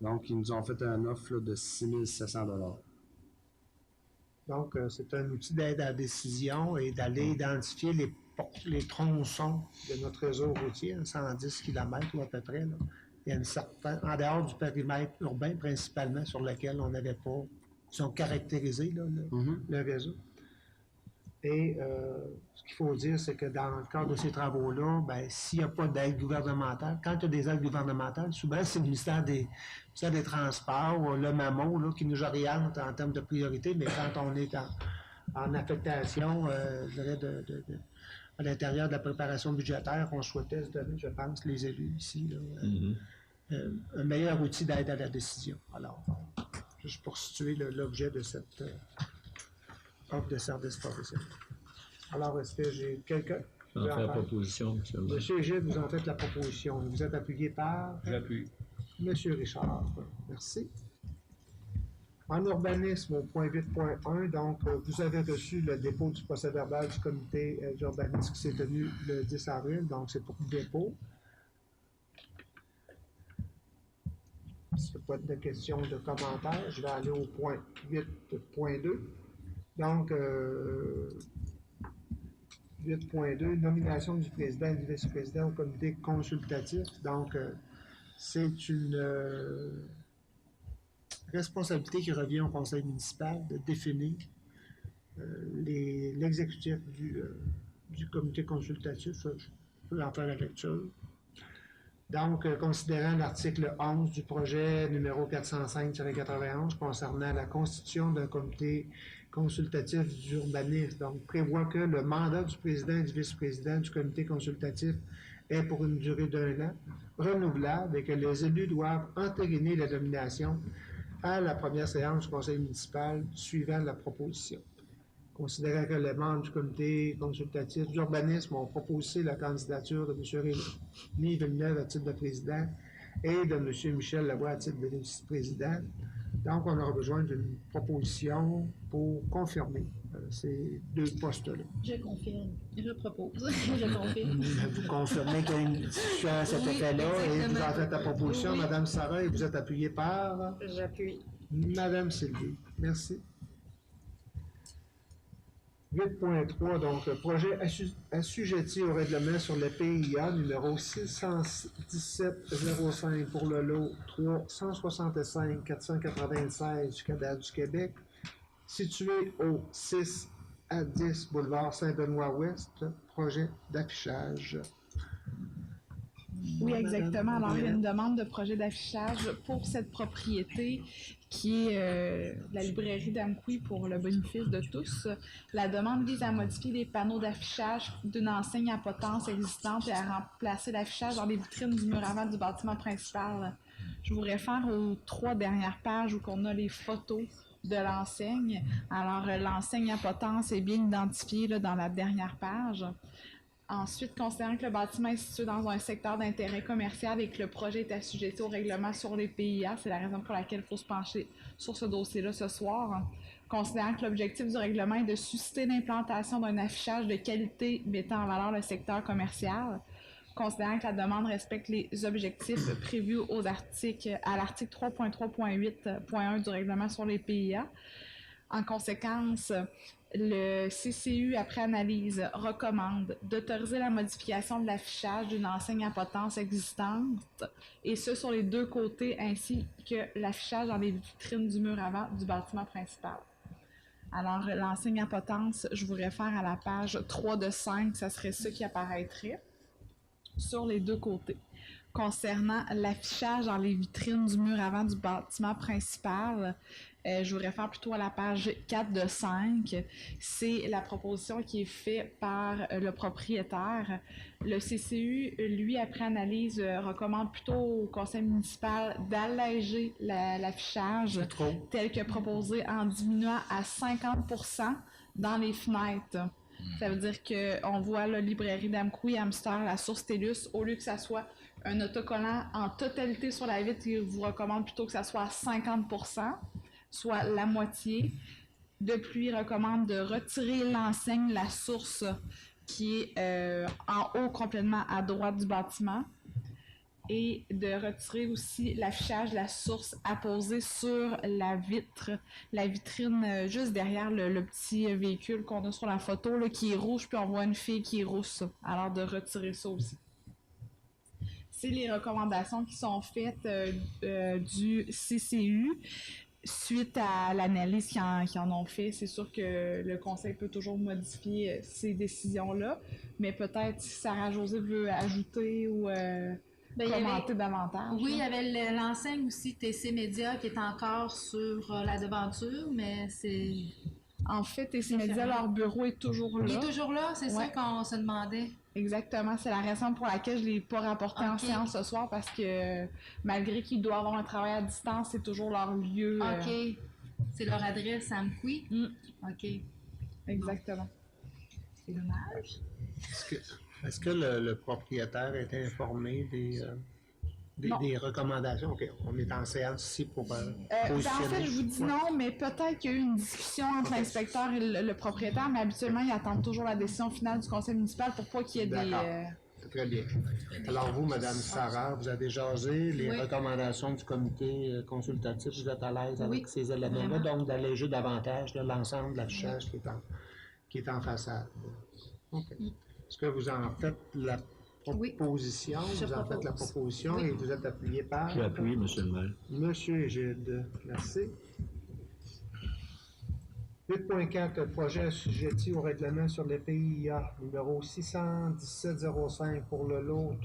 Donc, ils nous ont fait une offre là, de 6 700 $. Donc, c'est un outil d'aide à la décision et d'aller identifier les tronçons de notre réseau routier, 110 km ou à peu près. Là. Il y a une certaine, en dehors du périmètre urbain principalement, sur lequel on n'avait pas, ils sont caractérisés, là, le réseau. Et ce qu'il faut dire, c'est que dans le cadre de ces travaux-là, ben, s'il n'y a pas d'aide gouvernementale, quand il y a des aides gouvernementales, souvent c'est le ministère des Transports ou le MAMO là, qui nous oriente en termes de priorité, mais quand on est en affectation, je dirais, à l'intérieur de la préparation budgétaire, on souhaitait se donner, je pense, les élus ici, là, un meilleur outil d'aide à la décision. Alors, juste pour situer l'objet de cette offre de service professionnel. Alors, est-ce que j'ai quelqu'un? Je vais en faire la proposition, M. le maire. Monsieur Gilles, vous en faites la proposition. Vous êtes appuyé par? J'appuie. Monsieur Richard. Merci. En urbanisme, au point 8.1, donc, vous avez reçu le dépôt du procès-verbal du comité d'urbanisme qui s'est tenu le 10 avril, donc c'est pour dépôt. S'il n'y a pas de questions, de commentaires, je vais aller au point 8.2. Donc, 8.2, nomination du président et du vice-président au comité consultatif. Donc, c'est une responsabilité qui revient au conseil municipal de définir l'exécutif du comité consultatif. Je peux en faire la lecture. Donc, considérant l'article 11 du projet numéro 405-91 concernant la constitution d'un comité consultatif d'urbanisme, donc prévoit que le mandat du président et du vice-président du comité consultatif est pour une durée d'1 an, renouvelable, et que les élus doivent entériner la nomination à la première séance du conseil municipal suivant la proposition. Considérant que les membres du comité consultatif d'urbanisme ont proposé la candidature de M. Rémi Villeneuve à titre de président et de M. Michel Lavoie à titre de vice-président, donc on aura besoin d'une proposition pour confirmer ces deux postes-là. Je confirme. Je propose. Je confirme. Vous confirmez qu'il y a une discussion à cet effet-là et vous en faites la proposition, Oui. Mme Sarah, et vous êtes appuyée par? J'appuie. Madame Sylvie, merci. 8.3, donc projet assujetti au règlement sur le PIA numéro 617-05 pour le lot 365-496 du cadastre du Québec, situé au 6 à 10 boulevard Saint-Benoît-Ouest, projet d'affichage. Oui, exactement. Alors, il y a une demande de projet d'affichage pour cette propriété qui est la librairie d'Amqui pour le bénéfice de tous. La demande vise à modifier les panneaux d'affichage d'une enseigne à potence existante et à remplacer l'affichage dans les vitrines du mur avant du bâtiment principal. Je vous réfère aux 3 dernières pages où on a les photos de l'enseigne. Alors, l'enseigne à potence est bien identifiée là, dans la dernière page. Ensuite, considérant que le bâtiment est situé dans un secteur d'intérêt commercial et que le projet est assujetti au règlement sur les PIA, c'est la raison pour laquelle il faut se pencher sur ce dossier-là ce soir. Considérant que l'objectif du règlement est de susciter l'implantation d'un affichage de qualité mettant en valeur le secteur commercial, considérant que la demande respecte les objectifs prévus à l'article 3.3.8.1 du règlement sur les PIA. En conséquence, le CCU, après analyse, recommande d'autoriser la modification de l'affichage d'une enseigne à potence existante, et ce sur les 2 côtés, ainsi que l'affichage dans les vitrines du mur avant du bâtiment principal. Alors, l'enseigne à potence, je vous réfère à la page 3 de 5, ça serait ce qui apparaîtrait sur les 2 côtés. Concernant l'affichage dans les vitrines du mur avant du bâtiment principal, je vous réfère plutôt à la page 4 de 5. C'est la proposition qui est faite par le propriétaire. Le CCU, lui, après analyse, recommande plutôt au conseil municipal d'alléger l'affichage tel que proposé en diminuant à 50% dans les fenêtres. Ça veut dire qu'on voit la librairie d'Amqui, Amstar, la source TELUS, au lieu que ça soit un autocollant en totalité sur la vitre, il vous recommande plutôt que ça soit à 50%, soit la moitié. De plus, il recommande de retirer l'enseigne, la source, qui est en haut complètement à droite du bâtiment, et de retirer aussi l'affichage, la source apposée sur la vitre, la vitrine juste derrière le petit véhicule qu'on a sur la photo, là, qui est rouge, puis on voit une fille qui est rousse. Alors, de retirer ça aussi. C'est les recommandations qui sont faites du CCU. Suite à l'analyse qu'ils en ont fait, c'est sûr que le conseil peut toujours modifier ces décisions-là, mais peut-être si Sarah Josée veut ajouter ou commenter davantage. Oui, il y avait l'enseigne aussi TC Média qui est encore sur la devanture, mais c'est... En fait, TC Média, leur bureau est toujours là. Il est toujours là, c'est ça qu'on se demandait. Exactement, c'est la raison pour laquelle je ne l'ai pas rapporté en séance ce soir, parce que malgré qu'ils doivent avoir un travail à distance, c'est toujours leur lieu. OK. C'est leur adresse à Amqui? OK. Exactement. C'est dommage. Est-ce que le propriétaire est informé des recommandations? OK, on est en séance ici pour positionner. En fait, je vous dis non, mais peut-être qu'il y a eu une discussion entre l'inspecteur et le propriétaire, mais habituellement, ils attendent toujours la décision finale du conseil municipal pour pas qu'il y ait des... Très bien. Alors vous, Madame Sarah, vous avez jasé les recommandations du comité consultatif. Vous êtes à l'aise avec ces éléments-là, donc d'alléger davantage l'ensemble de l'affichage qui est en façade. OK. Est-ce que vous en faites la proposition? Vous en faites la proposition et vous êtes appuyé par... Je l'appuie, Monsieur le maire. Monsieur Égide, merci. 8.4, projet assujetti au règlement sur les PIA, numéro 617-05 pour le lot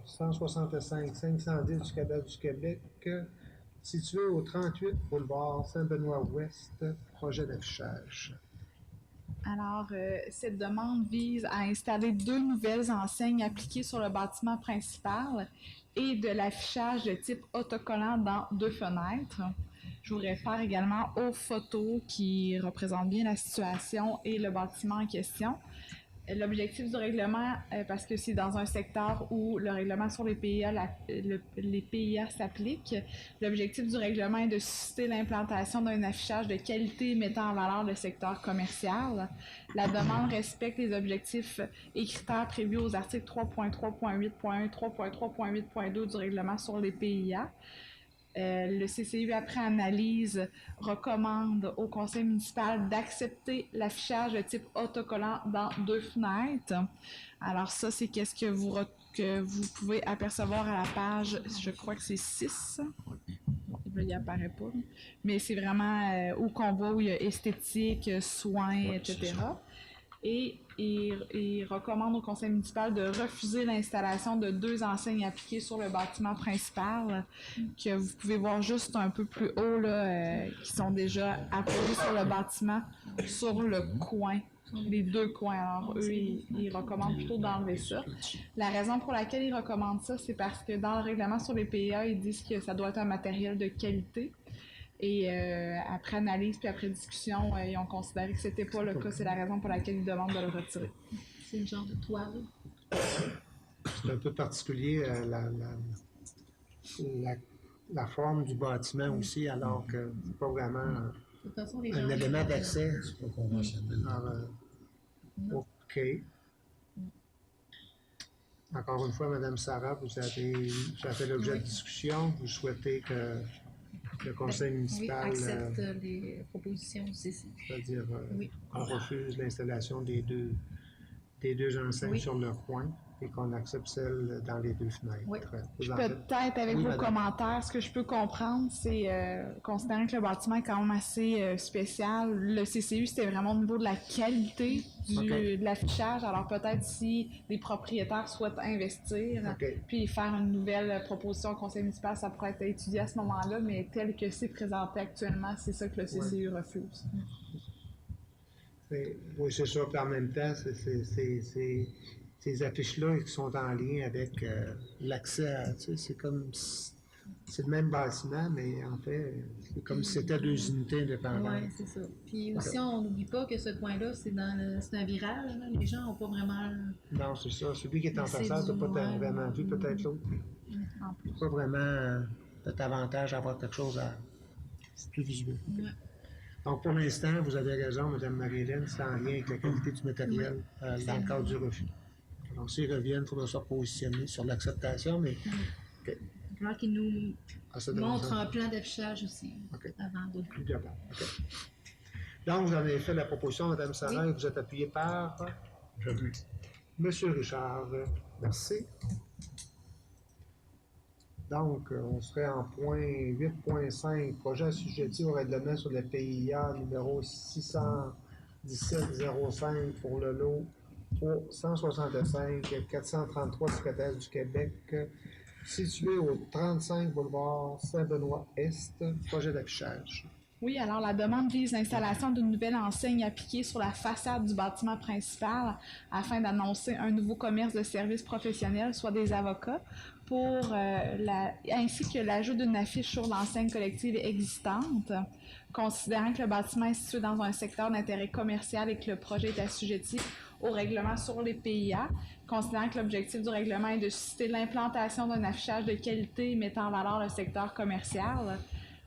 365-510 du cadastre du Québec, situé au 38 boulevard Saint-Benoît-Ouest, projet d'affichage. Alors, cette demande vise à installer 2 nouvelles enseignes appliquées sur le bâtiment principal et de l'affichage de type autocollant dans 2 fenêtres. Je vous réfère également aux photos qui représentent bien la situation et le bâtiment en question. L'objectif du règlement, parce que c'est dans un secteur où le règlement sur les PIA, les PIA s'appliquent, l'objectif du règlement est de susciter l'implantation d'un affichage de qualité mettant en valeur le secteur commercial. La demande respecte les objectifs et critères prévus aux articles 3.3.8.1, 3.3.8.2 du règlement sur les PIA. Le CCU, après analyse, recommande au conseil municipal d'accepter l'affichage de type autocollant dans 2 fenêtres. Alors ça, c'est qu'est-ce que vous pouvez apercevoir à la page, je crois que c'est 6. Là, il apparaît pas. Mais c'est vraiment où qu'on voit où il y a esthétique, soins, etc. Et il recommande au conseil municipal de refuser l'installation de 2 enseignes appliquées sur le bâtiment principal, que vous pouvez voir juste un peu plus haut, là, qui sont déjà apposées sur le bâtiment, sur le coin, les 2 coins. Alors, eux, ils recommandent plutôt d'enlever ça. La raison pour laquelle ils recommandent ça, c'est parce que dans le règlement sur les PIA, ils disent que ça doit être un matériel de qualité. Et après analyse puis après discussion, ils ont considéré que c'était pas le cas. C'est la raison pour laquelle ils demandent de le retirer. C'est une genre de toile. C'est un peu particulier la forme du bâtiment aussi, alors que c'est pas vraiment De toute façon, les gens... un élément d'accès. C'est pas conventionnel. Alors, OK. Encore une fois, Mme Sarah, ça fait l'objet de discussion. Vous souhaitez que le conseil Oui, municipal, accepte les propositions du CCU. c'est-à-dire Oui. qu'on refuse l'installation des deux enseignes Oui. sur le coin et qu'on accepte celle dans les 2 fenêtres. Oui. Peut-être avec Oui, vos madame. commentaires, ce que je peux comprendre, c'est considérant que le bâtiment est quand même assez spécial, le CCU c'était vraiment au niveau de la qualité de l'affichage. Alors peut-être si les propriétaires souhaitent investir, OK. puis faire une nouvelle proposition au conseil municipal, ça pourrait être étudié à ce moment-là, mais tel que c'est présenté actuellement, c'est ça que le CCU refuse. Oui, c'est ça. Puis en même temps, ces affiches-là qui sont en lien avec l'accès à, tu sais, c'est comme, c'est le même bâtiment, mais en fait, c'est comme si c'était 2 unités indépendantes. Oui, c'est ça. Puis aussi, on n'oublie pas que ce coin-là, c'est un virage. Là. Les gens n'ont pas vraiment... Non, c'est ça. Celui qui est en C'est façade, tu du n'as pas noir. vraiment vu, peut-être l'autre. En plus. Pas vraiment cet avantage à avoir quelque chose à... C'est plus visuel. Ouais. Donc, pour l'instant, vous avez raison, Mme Marie-Hélène, c'est en lien avec la qualité du matériel dans le cadre du refus. Donc, s'ils reviennent, il faudra se positionner sur l'acceptation, mais... Il va falloir qu'ils nous ça montrent demande- un plan d'affichage aussi OK. avant de... Plus global. OK. Donc, vous avez fait la proposition, Mme Sarah, et vous êtes appuyé par... J'appuie. Monsieur Richard. Merci. Donc, on serait en point 8.5, projet assujetti au règlement sur le PIA numéro 617-05 pour le lot 165-433 secrétaire du Québec, situé au 35 boulevard Saint-Benoît-Est, projet d'affichage. Oui, alors la demande vise l'installation d'une nouvelle enseigne appliquée sur la façade du bâtiment principal afin d'annoncer un nouveau commerce de services professionnels, soit des avocats, ainsi que l'ajout d'une affiche sur l'enseigne collective existante. Considérant que le bâtiment est situé dans un secteur d'intérêt commercial et que le projet est assujetti au règlement sur les PIA, considérant que l'objectif du règlement est de susciter l'implantation d'un affichage de qualité mettant en valeur le secteur commercial,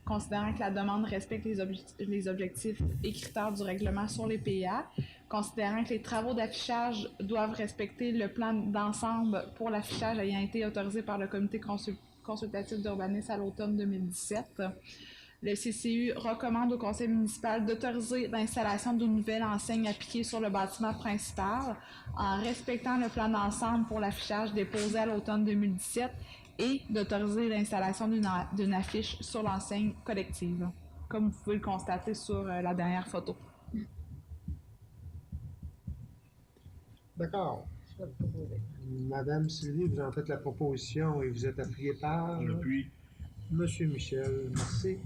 considérant que la demande respecte les objectifs et critères du règlement sur les PIA, considérant que les travaux d'affichage doivent respecter le plan d'ensemble pour l'affichage ayant été autorisé par le comité consultatif d'urbanisme à l'automne 2017. Le CCU recommande au conseil municipal d'autoriser l'installation d'une nouvelle enseigne appliquée sur le bâtiment principal en respectant le plan d'ensemble pour l'affichage déposé à l'automne 2017 et d'autoriser l'installation d'une affiche sur l'enseigne collective, comme vous pouvez le constater sur la dernière photo. D'accord. Madame Sylvie, vous en faites la proposition et vous êtes appuyé par... J'appuie. Monsieur Michel, merci.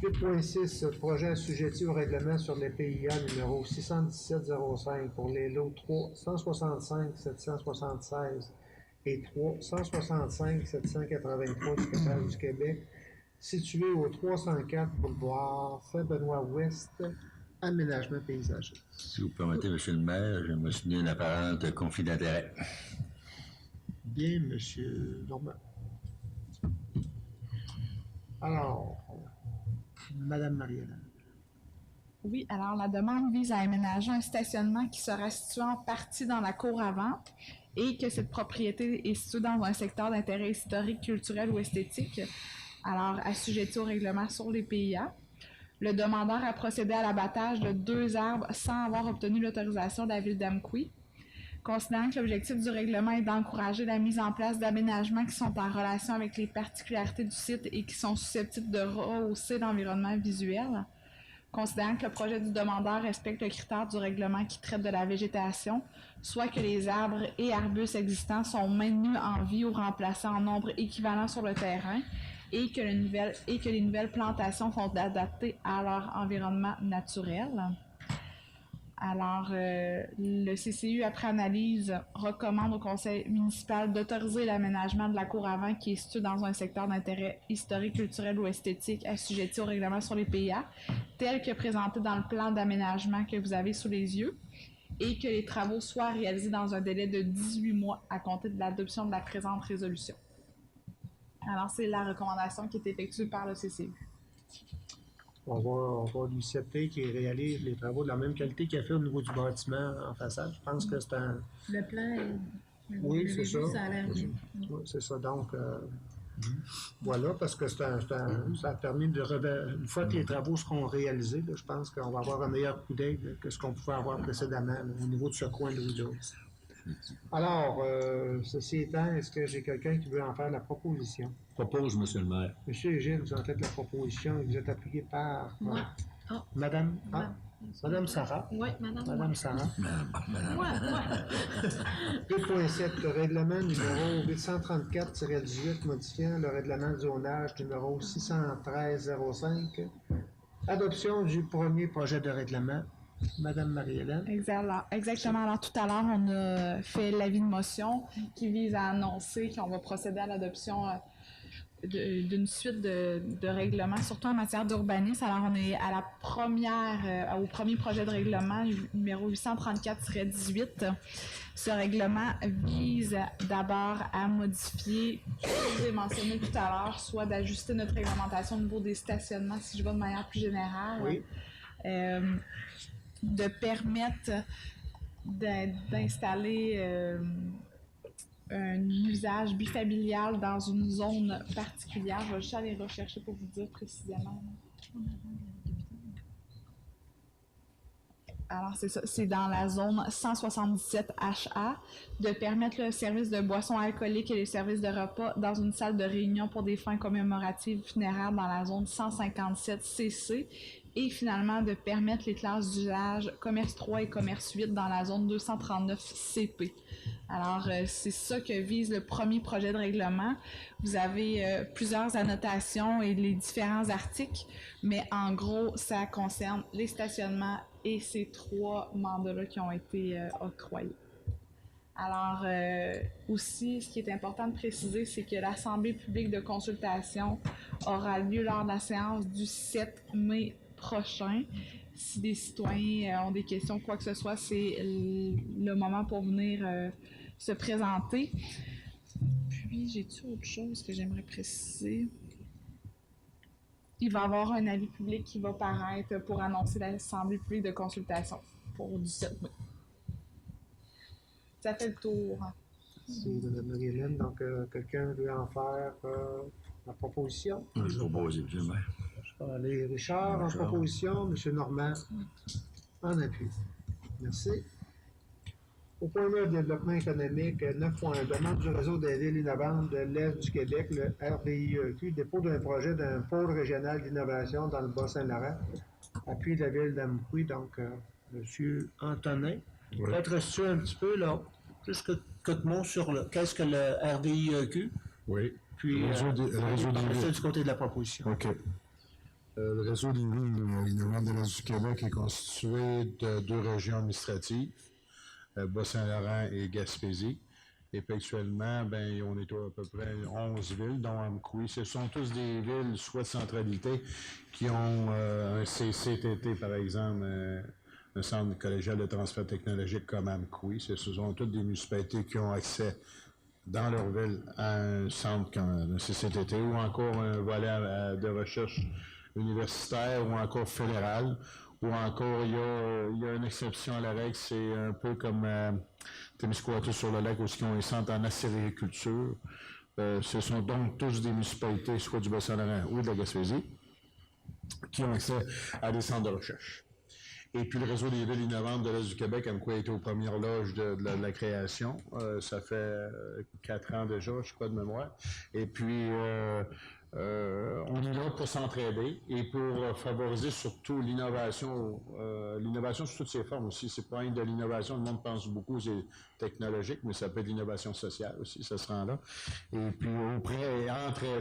8.6, projet assujetti au règlement sur les PIA numéro 617-05 pour les lots 365-776 et 365-783 du Québec du Québec, situé au 304 boulevard Saint-Benoît-Ouest, aménagement paysager. Si vous permettez, Monsieur le maire, je me souviens d'une apparente conflit d'intérêt. Bien, Monsieur Normand. Alors, Madame Marie-Hélène. Oui, alors la demande vise à aménager un stationnement qui sera situé en partie dans la cour avant et que cette propriété est située dans un secteur d'intérêt historique, culturel ou esthétique. alors assujettis au règlement sur les PIA. Le demandeur a procédé à l'abattage de 2 arbres sans avoir obtenu l'autorisation de la Ville d'Amqui. Considérant que l'objectif du règlement est d'encourager la mise en place d'aménagements qui sont en relation avec les particularités du site et qui sont susceptibles de rehausser l'environnement visuel, considérant que le projet du demandeur respecte le critère du règlement qui traite de la végétation, soit que les arbres et arbustes existants sont maintenus en vie ou remplacés en nombre équivalent sur le terrain, et que les nouvelles plantations sont adaptées à leur environnement naturel. Alors, le CCU, après analyse, recommande au conseil municipal d'autoriser l'aménagement de la cour avant qui est située dans un secteur d'intérêt historique, culturel ou esthétique assujetti au règlement sur les PIA, tel que présenté dans le plan d'aménagement que vous avez sous les yeux, et que les travaux soient réalisés dans un délai de 18 mois à compter de l'adoption de la présente résolution. Alors, c'est la recommandation qui est effectuée par le CCU. On va lui accepter qu'il réalise les travaux de la même qualité qu'il a fait au niveau du bâtiment en façade. Je pense que c'est un... Le plan, Oui, c'est ça. Ça a l'air bien. Oui, c'est ça. Donc, voilà, parce que ça a permis une fois que les travaux seront réalisés, là, je pense qu'on va avoir un meilleur coup d'œil que ce qu'on pouvait avoir précédemment là, au niveau de ce coin de rue-là. Alors, ceci étant, est-ce que j'ai quelqu'un qui veut en faire la proposition? Propose, Monsieur le maire. Monsieur Gilles, vous en faites la proposition et vous êtes appuyé par Madame Sarah. Oui, Madame. Madame Sarah. Moi. 2.7, le règlement numéro 834-18 modifiant le règlement de zonage numéro 613-05. Adoption du premier projet de règlement. Madame Marie-Hélène. Exactement. Alors, tout à l'heure, on a fait l'avis de motion qui vise à annoncer qu'on va procéder à l'adoption d'une suite de règlements, surtout en matière d'urbanisme. Alors, on est à au premier projet de règlement numéro 834-18. Ce règlement vise d'abord à modifier, comme je vous ai mentionné tout à l'heure, soit d'ajuster notre réglementation au niveau des stationnements, si je vais de manière plus générale. Oui. De permettre d'installer un usage bifamilial dans une zone particulière. Je vais juste aller rechercher pour vous dire précisément. Alors, c'est ça, c'est dans la zone 177 HA, de permettre le service de boissons alcooliques et les services de repas dans une salle de réunion pour des fins commémoratives funéraires dans la zone 157 CC, et finalement de permettre les classes d'usage commerce 3 et commerce 8 dans la zone 239 CP. Alors, c'est ça que vise le premier projet de règlement. Vous avez plusieurs annotations et les différents articles, mais en gros, ça concerne les stationnements et ces 3 mandats-là qui ont été octroyés. Alors, aussi, ce qui est important de préciser, c'est que l'Assemblée publique de consultation aura lieu lors de la séance du 7 mai prochain. Si des citoyens ont des questions, quoi que ce soit, c'est le moment pour venir se présenter. Puis, j'ai-tu autre chose que j'aimerais préciser? Il va y avoir un avis public qui va paraître pour annoncer l'Assemblée publique de consultation pour le 17 mai. Ça fait le tour. C'est Mme Marie-Hélène, donc quelqu'un veut en faire la proposition? Je propose, M. le maire. Allez, Richard en proposition, M. Normand en appui. Merci. Au point 9, développement économique, 9.1, demande du réseau des villes innovantes de l'Est du Québec, le RDIEQ, dépôt d'un projet d'un pôle régional d'innovation dans le Bas-Saint-Laurent, appui de la ville d'Amqui, donc M. Antonin. Peut-être restituer un petit peu, là, juste quelques mots sur qu'est-ce que le RDIEQ. Oui. Puis, le réseau des villes. du côté de la proposition. OK. Le réseau des villes innovantes de l'Est du Québec est constitué de 2 régions administratives, Bas-Saint-Laurent et Gaspésie. Et puis actuellement, on est à peu près 11 villes, dont Amqui. Ce sont tous des villes, soit de centralité, qui ont un CCTT, par exemple, un centre collégial de transfert technologique comme Amqui. Ce sont toutes des municipalités qui ont accès dans leur ville à un centre un CCTT ou encore un volet de recherche universitaire ou encore fédéral, ou encore il y a une exception à la règle, c'est un peu comme Témiscouata sur le lac où ils ont un centre en acériculture. Ce sont donc tous des municipalités, soit du Bas-Saint-Laurent ou de la Gaspésie, qui ont accès à des centres de recherche. Et puis le réseau des villes innovantes de l'Est du Québec, Amqui a été aux premières loges de la création. Ça fait 4 ans déjà, je crois, de mémoire. Et puis, on est là pour s'entraider et pour favoriser surtout l'innovation, l'innovation sous toutes ses formes aussi. C'est pas rien de l'innovation, le monde pense beaucoup, c'est technologique, mais ça peut être l'innovation sociale aussi, ça se rend là. Et puis,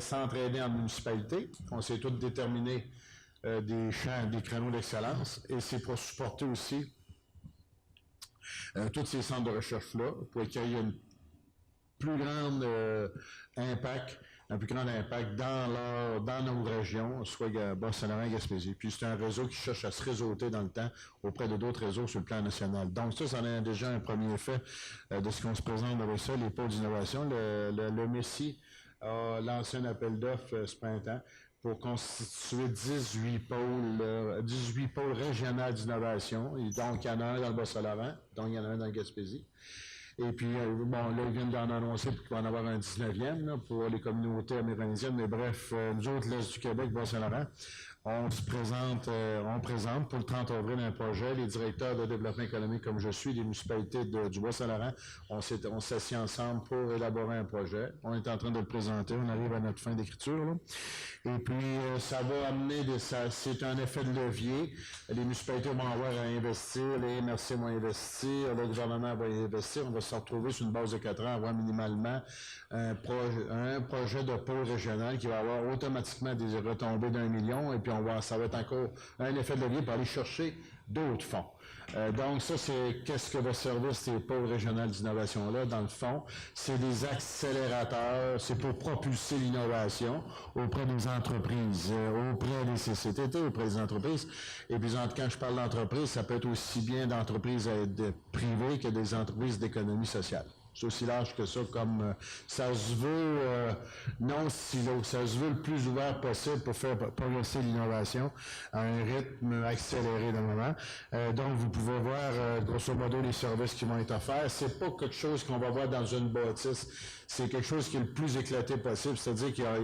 s'entraider en municipalité, on s'est tous déterminés des champs, des créneaux d'excellence, et c'est pour supporter aussi tous ces centres de recherche-là, pour qu'il y ait un plus grand impact dans nos régions, soit Bas-Saint-Laurent et Gaspésie. Puis c'est un réseau qui cherche à se réseauter dans le temps auprès de d'autres réseaux sur le plan national. Donc ça en est déjà un premier effet de ce qu'on se présente avec ça, les pôles d'innovation. Le MESI a lancé un appel d'offres ce printemps pour constituer 18 pôles régionaux d'innovation. Et donc, il y en a un dans le Bas-Saint-Laurent, donc il y en a un dans le Gaspésie. Et puis, bon, là, ils viennent d'en annoncer qu'il va en avoir un 19e là, pour les communautés amérindiennes. Mais bref, nous autres, l'Est du Québec, Bas-Saint-Laurent, on présente pour le 30 avril un projet. Les directeurs de développement économique, comme je suis, des municipalités du Bas-Saint-Laurent, on s'assied ensemble pour élaborer un projet. On est en train de le présenter. On arrive à notre fin d'écriture, là. Et puis, ça va amener c'est un effet de levier. Les municipalités vont avoir à investir, les MRC vont investir, le gouvernement va investir. On va se retrouver sur une base de 4 ans, avoir minimalement un projet de pôle régional qui va avoir automatiquement des retombées d'1 million. Et puis, ça va être encore un effet de levier pour aller chercher d'autres fonds. Donc, ça, c'est qu'est-ce que va servir ces pôles régionaux d'innovation-là, dans le fond? C'est des accélérateurs, c'est pour propulser l'innovation auprès des entreprises, auprès des CCTT, auprès des entreprises. Et puis, quand je parle d'entreprise, ça peut être aussi bien d'entreprises privées que des entreprises d'économie sociale. C'est aussi large que ça, comme ça se veut non silo, ça se veut le plus ouvert possible pour faire progresser l'innovation à un rythme accéléré dans le moment. Donc, vous pouvez voir, grosso modo, les services qui vont être offerts. C'est pas quelque chose qu'on va voir dans une bâtisse. C'est quelque chose qui est le plus éclaté possible, c'est-à-dire qu'il y a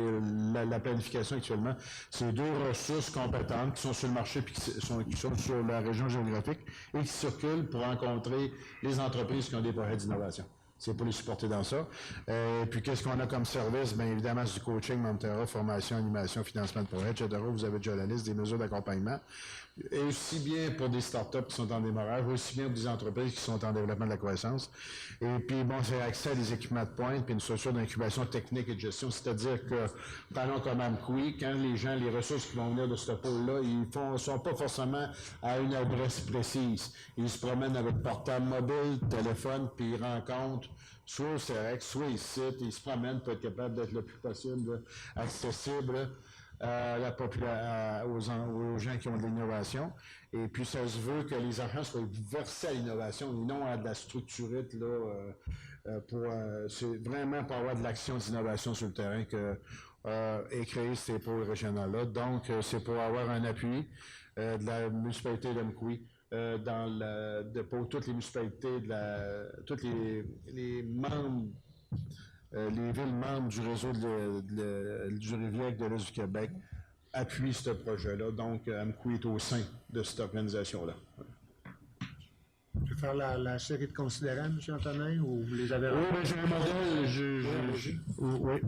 la planification actuellement. C'est 2 ressources compétentes qui sont sur le marché puis qui sont sur la région géographique et qui circulent pour rencontrer les entreprises qui ont des projets d'innovation. C'est pour les supporter dans ça. Puis, qu'est-ce qu'on a comme service? Bien évidemment, c'est du coaching, mentorat, formation, animation, financement de projets, etc. Vous avez déjà la liste des mesures d'accompagnement. Et aussi bien pour des startups qui sont en démarrage, aussi bien pour des entreprises qui sont en développement de la croissance. Et puis, bon, c'est accès à des équipements de pointe, puis une structure d'incubation technique et de gestion. C'est-à-dire que, parlons comme Amqui, quand les ressources qui vont venir de ce pôle-là, ils sont pas forcément à une adresse précise. Ils se promènent avec portable mobile, téléphone, puis ils rencontrent soit au CEREC, soit ici, ils se promènent pour être capables d'être le plus possible accessible aux gens qui ont de l'innovation. Et puis, ça se veut que les argents soient versés à l'innovation et non à de la structurite, c'est vraiment pour avoir de l'action d'innovation sur le terrain et créer ces pôles régionaux-là. Donc, c'est pour avoir un appui de la municipalité d'Amqui, pour toutes les municipalités, tous les membres, les villes membres du réseau du Rivière de l'Est du Québec appuient ce projet-là. Donc, Amqui est au sein de cette organisation-là. Je vais faire la série de considérants, M. Antonin, ou vous les avez... Oui, mais j'ai un modèle. Oui.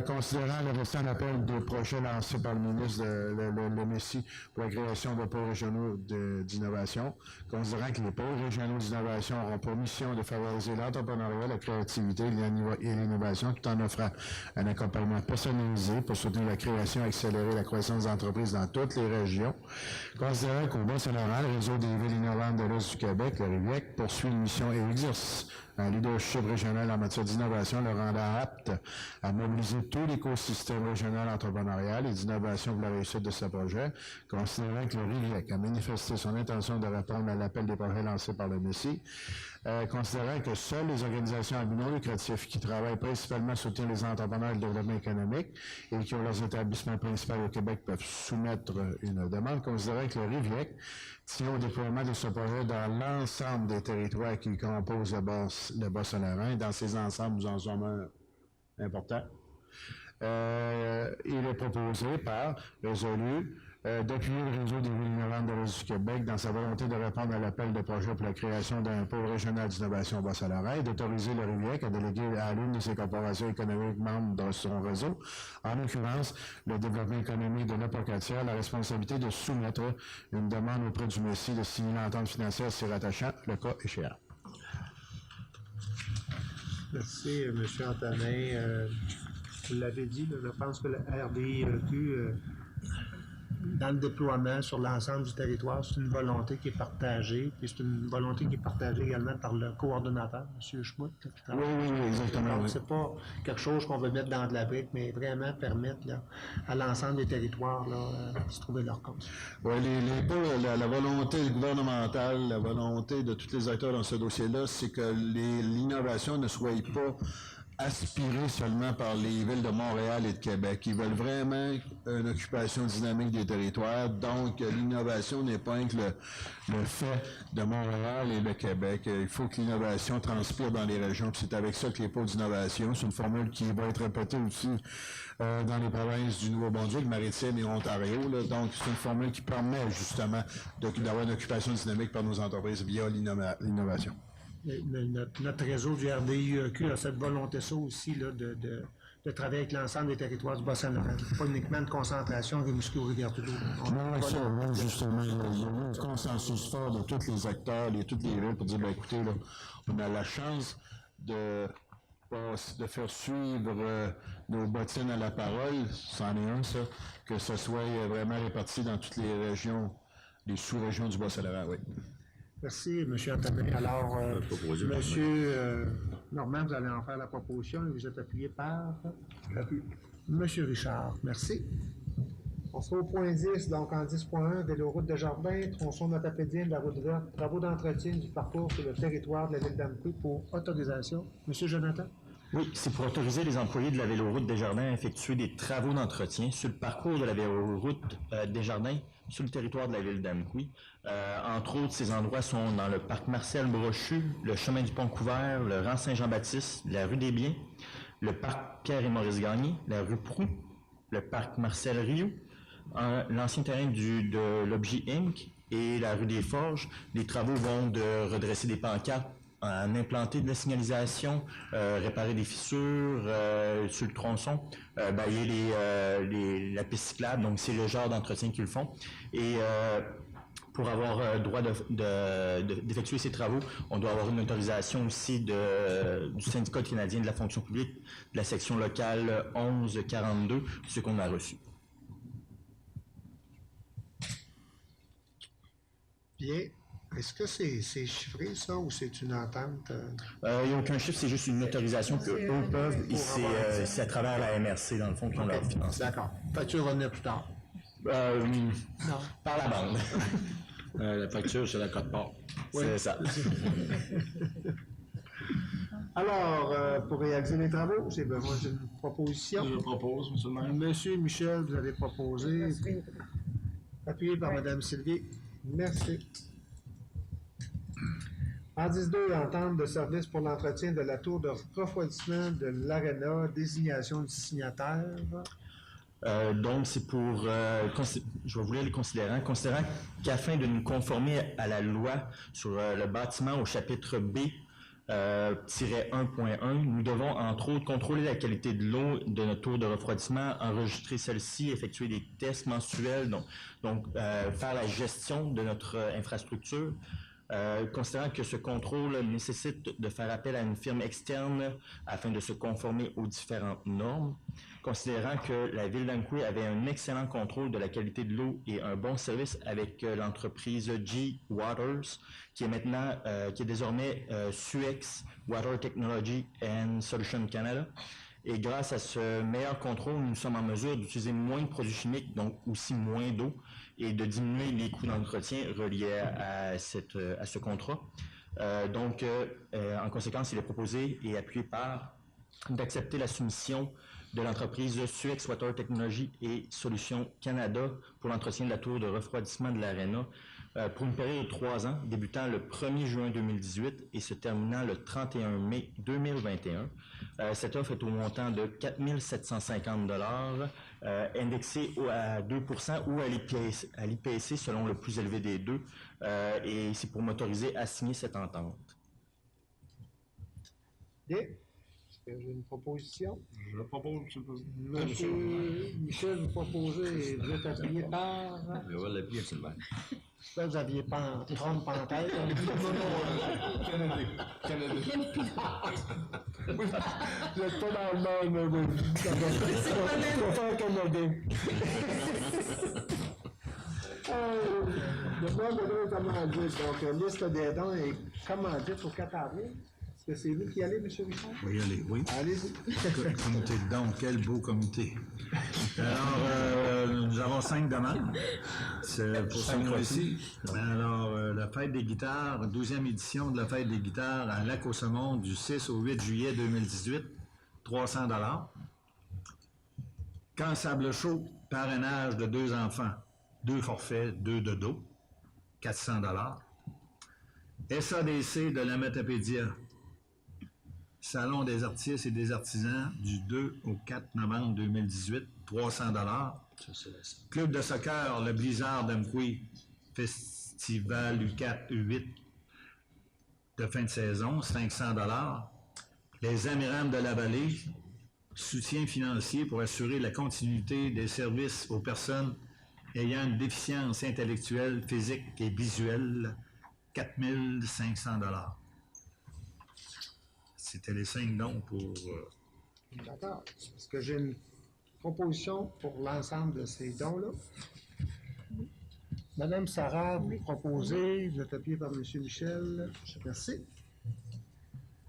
Considérant le récent appel de projet lancé par le ministre le MESI pour la création de pôles régionaux d'innovation, considérant que les pôles régionaux d'innovation auront pour mission de favoriser l'entrepreneuriat, la créativité et l'innovation, tout en offrant un accompagnement personnalisé pour soutenir la création et accélérer la croissance des entreprises dans toutes les régions. Considérant qu'au Bas-Saint-Laurent, le réseau des villes innovantes de l'Est du Québec, le RIVIEC, poursuit une mission et exerce un leadership régional en matière d'innovation, le rendant apte à mobiliser valoriser tout l'écosystème régional entrepreneurial et d'innovation pour la réussite de ce projet, considérant que le RIVIEC a manifesté son intention de répondre à l'appel des projets lancés par le MESI, considérant que seules les organisations à but non lucratif qui travaillent principalement à soutenir les entrepreneurs et le développement économique et qui ont leurs établissements principaux au Québec peuvent soumettre une demande, considérant que le RIVIEC tient au déploiement de ce projet dans l'ensemble des territoires qui composent le Bas-Saint-Laurent. Dans ces ensembles, nous en sommes important. Il est proposé par Résolu d'appuyer le réseau des villes innovantes de l'Est du Québec dans sa volonté de répondre à l'appel de projet pour la création d'un pôle régional d'innovation au Bas-Saint-Laurent et d'autoriser le RIVIEC à déléguer à l'une de ses corporations économiques membres de son réseau, en l'occurrence le développement économique de l'Apocatière, la responsabilité de soumettre une demande auprès du MESI de signer l'entente financière s'y rattachant, le cas échéant. Merci, M. Antonin. Vous l'avez dit, là, je pense que le RDIEQ, dans le déploiement sur l'ensemble du territoire, c'est une volonté qui est partagée, puis c'est une volonté qui est partagée également par le coordonnateur, M. Schmutt. Oui, exactement. Donc, c'est pas quelque chose qu'on veut mettre dans de la brique, mais vraiment permettre là, à l'ensemble des territoires là, de se trouver leur compte. Oui, la volonté gouvernementale, la volonté de tous les acteurs dans ce dossier-là, c'est que l'innovation ne soit pas aspirée seulement par les villes de Montréal et de Québec. Ils veulent vraiment une occupation dynamique des territoires. Donc, l'innovation n'est pas que le fait de Montréal et le Québec. Il faut que l'innovation transpire dans les régions. Puis c'est avec ça que les pôles d'innovation, c'est une formule qui va être répétée aussi dans les provinces du Nouveau-Brunswick, Maritime et Ontario. Là. Donc, c'est une formule qui permet justement d'avoir une occupation dynamique par nos entreprises via l'innovation. Notre réseau du RDIEQ a cette volonté-là aussi là, de travailler avec l'ensemble des territoires du Bas-Saint-Laurent. Pas uniquement de concentration des Rimouski-Rivière-du-Loup. Non, ça, justement, il y a un consensus fort de tous les acteurs et toutes les villes pour dire, ben, écoutez, là, on a la chance de faire suivre nos bottines à la parole, c'en est un, ça, que ce soit vraiment réparti dans toutes les régions, les sous-régions du Bas-Saint-Laurent, oui. Merci, M. Antonin. Alors, M. Normand, vous allez en faire la proposition et vous êtes appuyé par M. Richard. Merci. On sera au point 10, donc en 10.1, véloroute de Jardin, tronçon matapédien de la route verte, travaux d'entretien du parcours sur le territoire de la ville d'Amqui pour autorisation. M. Jonathan? Oui, c'est pour autoriser les employés de la véloroute Desjardins à effectuer des travaux d'entretien sur le parcours de la véloroute Desjardins sur le territoire de la ville d'Amqui. Entre autres, ces endroits sont dans le parc Marcel Brochu, le chemin du Pont-Couvert, le rang Saint-Jean-Baptiste, la rue des Biens, le parc Pierre et Maurice Gagné, la rue Proulx, le parc Marcel Rioux, l'ancien terrain de l'Objet Inc. et la rue des Forges. Les travaux vont de redresser des pancartes, en implanter de la signalisation, réparer des fissures sur le tronçon, bailler la piste cyclable. Donc, c'est le genre d'entretien qu'ils font. Et pour avoir droit d'effectuer ces travaux, on doit avoir une autorisation aussi du syndicat canadien de la fonction publique, de la section locale 1142, ce qu'on a reçu. Bien. Est-ce que c'est chiffré, ça, ou c'est une entente? Il n'y a aucun chiffre, c'est juste une autorisation qu'eux peuvent, et c'est à travers la MRC, dans le fond, qui ont leur financement. D'accord. Facture revenir plus tard. Non. Par la bande. La facture, c'est la cote-part. Oui. C'est ça. Alors, pour réaliser les travaux, j'ai besoin d'une proposition. Je propose, M. le maire. Monsieur Michel, vous avez proposé. Appuyé par Mme Sylvie. Merci. En 10.2, entente de service pour l'entretien de la tour de refroidissement de l'Arena, désignation du signataire. Donc, c'est pour, je vais vous lire les considérants. Considérant qu'afin de nous conformer à la loi sur le bâtiment au chapitre B, -1.1, nous devons, entre autres, contrôler la qualité de l'eau de notre tour de refroidissement, enregistrer celle-ci, effectuer des tests mensuels, donc faire la gestion de notre infrastructure. Considérant que ce contrôle nécessite de faire appel à une firme externe afin de se conformer aux différentes normes, considérant que la ville d'Amqui avait un excellent contrôle de la qualité de l'eau et un bon service avec l'entreprise G Waters, qui est désormais Suex Water Technology and Solutions Canada, Et grâce à ce meilleur contrôle, nous sommes en mesure d'utiliser moins de produits chimiques, donc aussi moins d'eau, et de diminuer les coûts d'entretien reliés à ce contrat. En conséquence, il est proposé et appuyé par d'accepter la soumission de l'entreprise Suex Water Technology et Solutions Canada pour l'entretien de la tour de refroidissement de l'Arena pour une période de 3 ans, débutant le 1er juin 2018 et se terminant le 31 mai 2021. Cette offre est au montant de 4 750 $, indexé à 2% ou à l'IPC selon le plus élevé des deux, et c'est pour m'autoriser à signer cette entente. Bien. Est-ce que j'ai une proposition? Je le propose, M. le Président. Monsieur Michel, vous proposez, vous êtes appuyé par... Je vais l'appuyer, M. le maire. J'espère que vous n'aviez pas Trump en tête. Canada. Vous n'êtes pas dans le même, oui. Je vais faire Canadien. Le plan de don est commandite. Donc, liste des dons est commandite au 4 avril. Est-ce que c'est vous qui allez, M. Richard? Oui, allez, oui. Allez-y. Comité de dons, quel beau comité. Alors, nous avons 5 demandes. C'est pour ce mois-ci. Alors, la fête des guitares, 12e édition de la fête des guitares à Lac-aux-Saumons du 6 au 8 juillet 2018, 300 $. Camp Sable Chaud, parrainage de 2 enfants, 2 forfaits, 2 de dos, 400 $. SADC de la Matapédia, Salon des artistes et des artisans du 2 au 4 novembre 2018, 300 $. Club de soccer, le Blizzard d'Amqui, Festival U4, U8 de fin de saison, 500 $. Les Amirals de la Vallée, soutien financier pour assurer la continuité des services aux personnes ayant une déficience intellectuelle, physique et visuelle, 4 500 $. C'était les 5 dons pour... D'accord. Est-ce que j'ai une proposition pour l'ensemble de ces dons-là? Madame Sarah, vous proposez, vous êtes appuyée par M. Michel. Merci.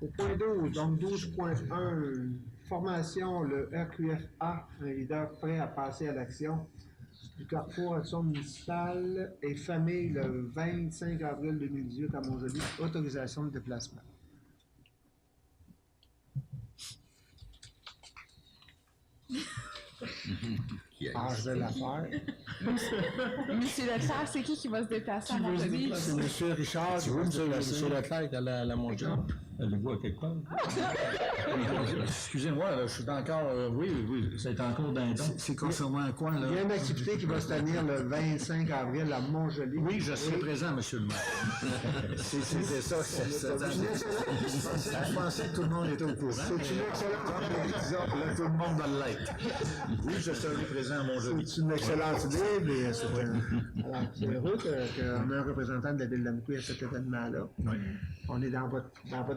Au point 12, donc 12.1, formation, le RQFA, un leader prêt à passer à l'action du Carrefour Action municipale et famille le 25 avril 2018 à Montjoly, autorisation de déplacement. Ah, je vais la faire. Monsieur Leclerc, c'est qui va se déplacer à Montjoly? C'est M. Richard qui va se déplacer. Leclerc à la Montjoly. Allez-vous à quelque part? Excusez-moi, là, je suis encore... oui, C'est encore d'un don. c'est concernant quoi, là? Il y a une activité qui va se tenir le 25 avril à Montjoly. Oui, je serai présent, monsieur le maire. C'était ça. Je pensais que tout le monde était au courant. C'est une excellente Disons, là, tout le monde va l'être. Oui, je serai présent à Montjoly. C'est une excellente idée, mais c'est heureux qu'on ait un représentant de la ville d'Amqui à cet événement-là. Oui. On est dans votre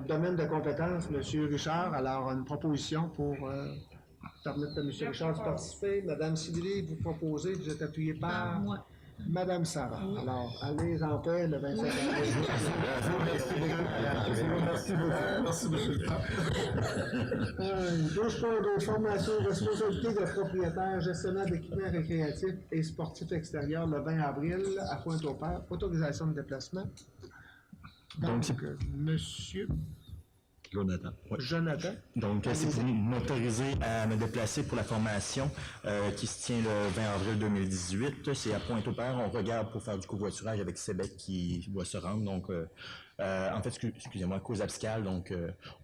domaine de compétences, M. Richard. Alors, une proposition pour permettre à M. Richard de participer. Mme Sidley, vous proposez, vous êtes appuyé par Moi. Mme Sarah. Alors, allez en paix le 25 avril. Merci beaucoup. Merci, M. le Président. 12.2, formation, responsabilité de propriétaire, gestionnaire d'équipements récréatifs et sportifs extérieurs le 20 avril à Pointe-au-Père. Autorisation de déplacement. Donc, monsieur Jonathan. Oui. Jonathan. Donc, c'est pour m'autoriser à me déplacer pour la formation qui se tient le 20 avril 2018. C'est à Pointe-au-Père. On regarde pour faire du covoiturage avec Sébec qui doit se rendre. Donc, en fait, excusez-moi, cause abscale. Donc,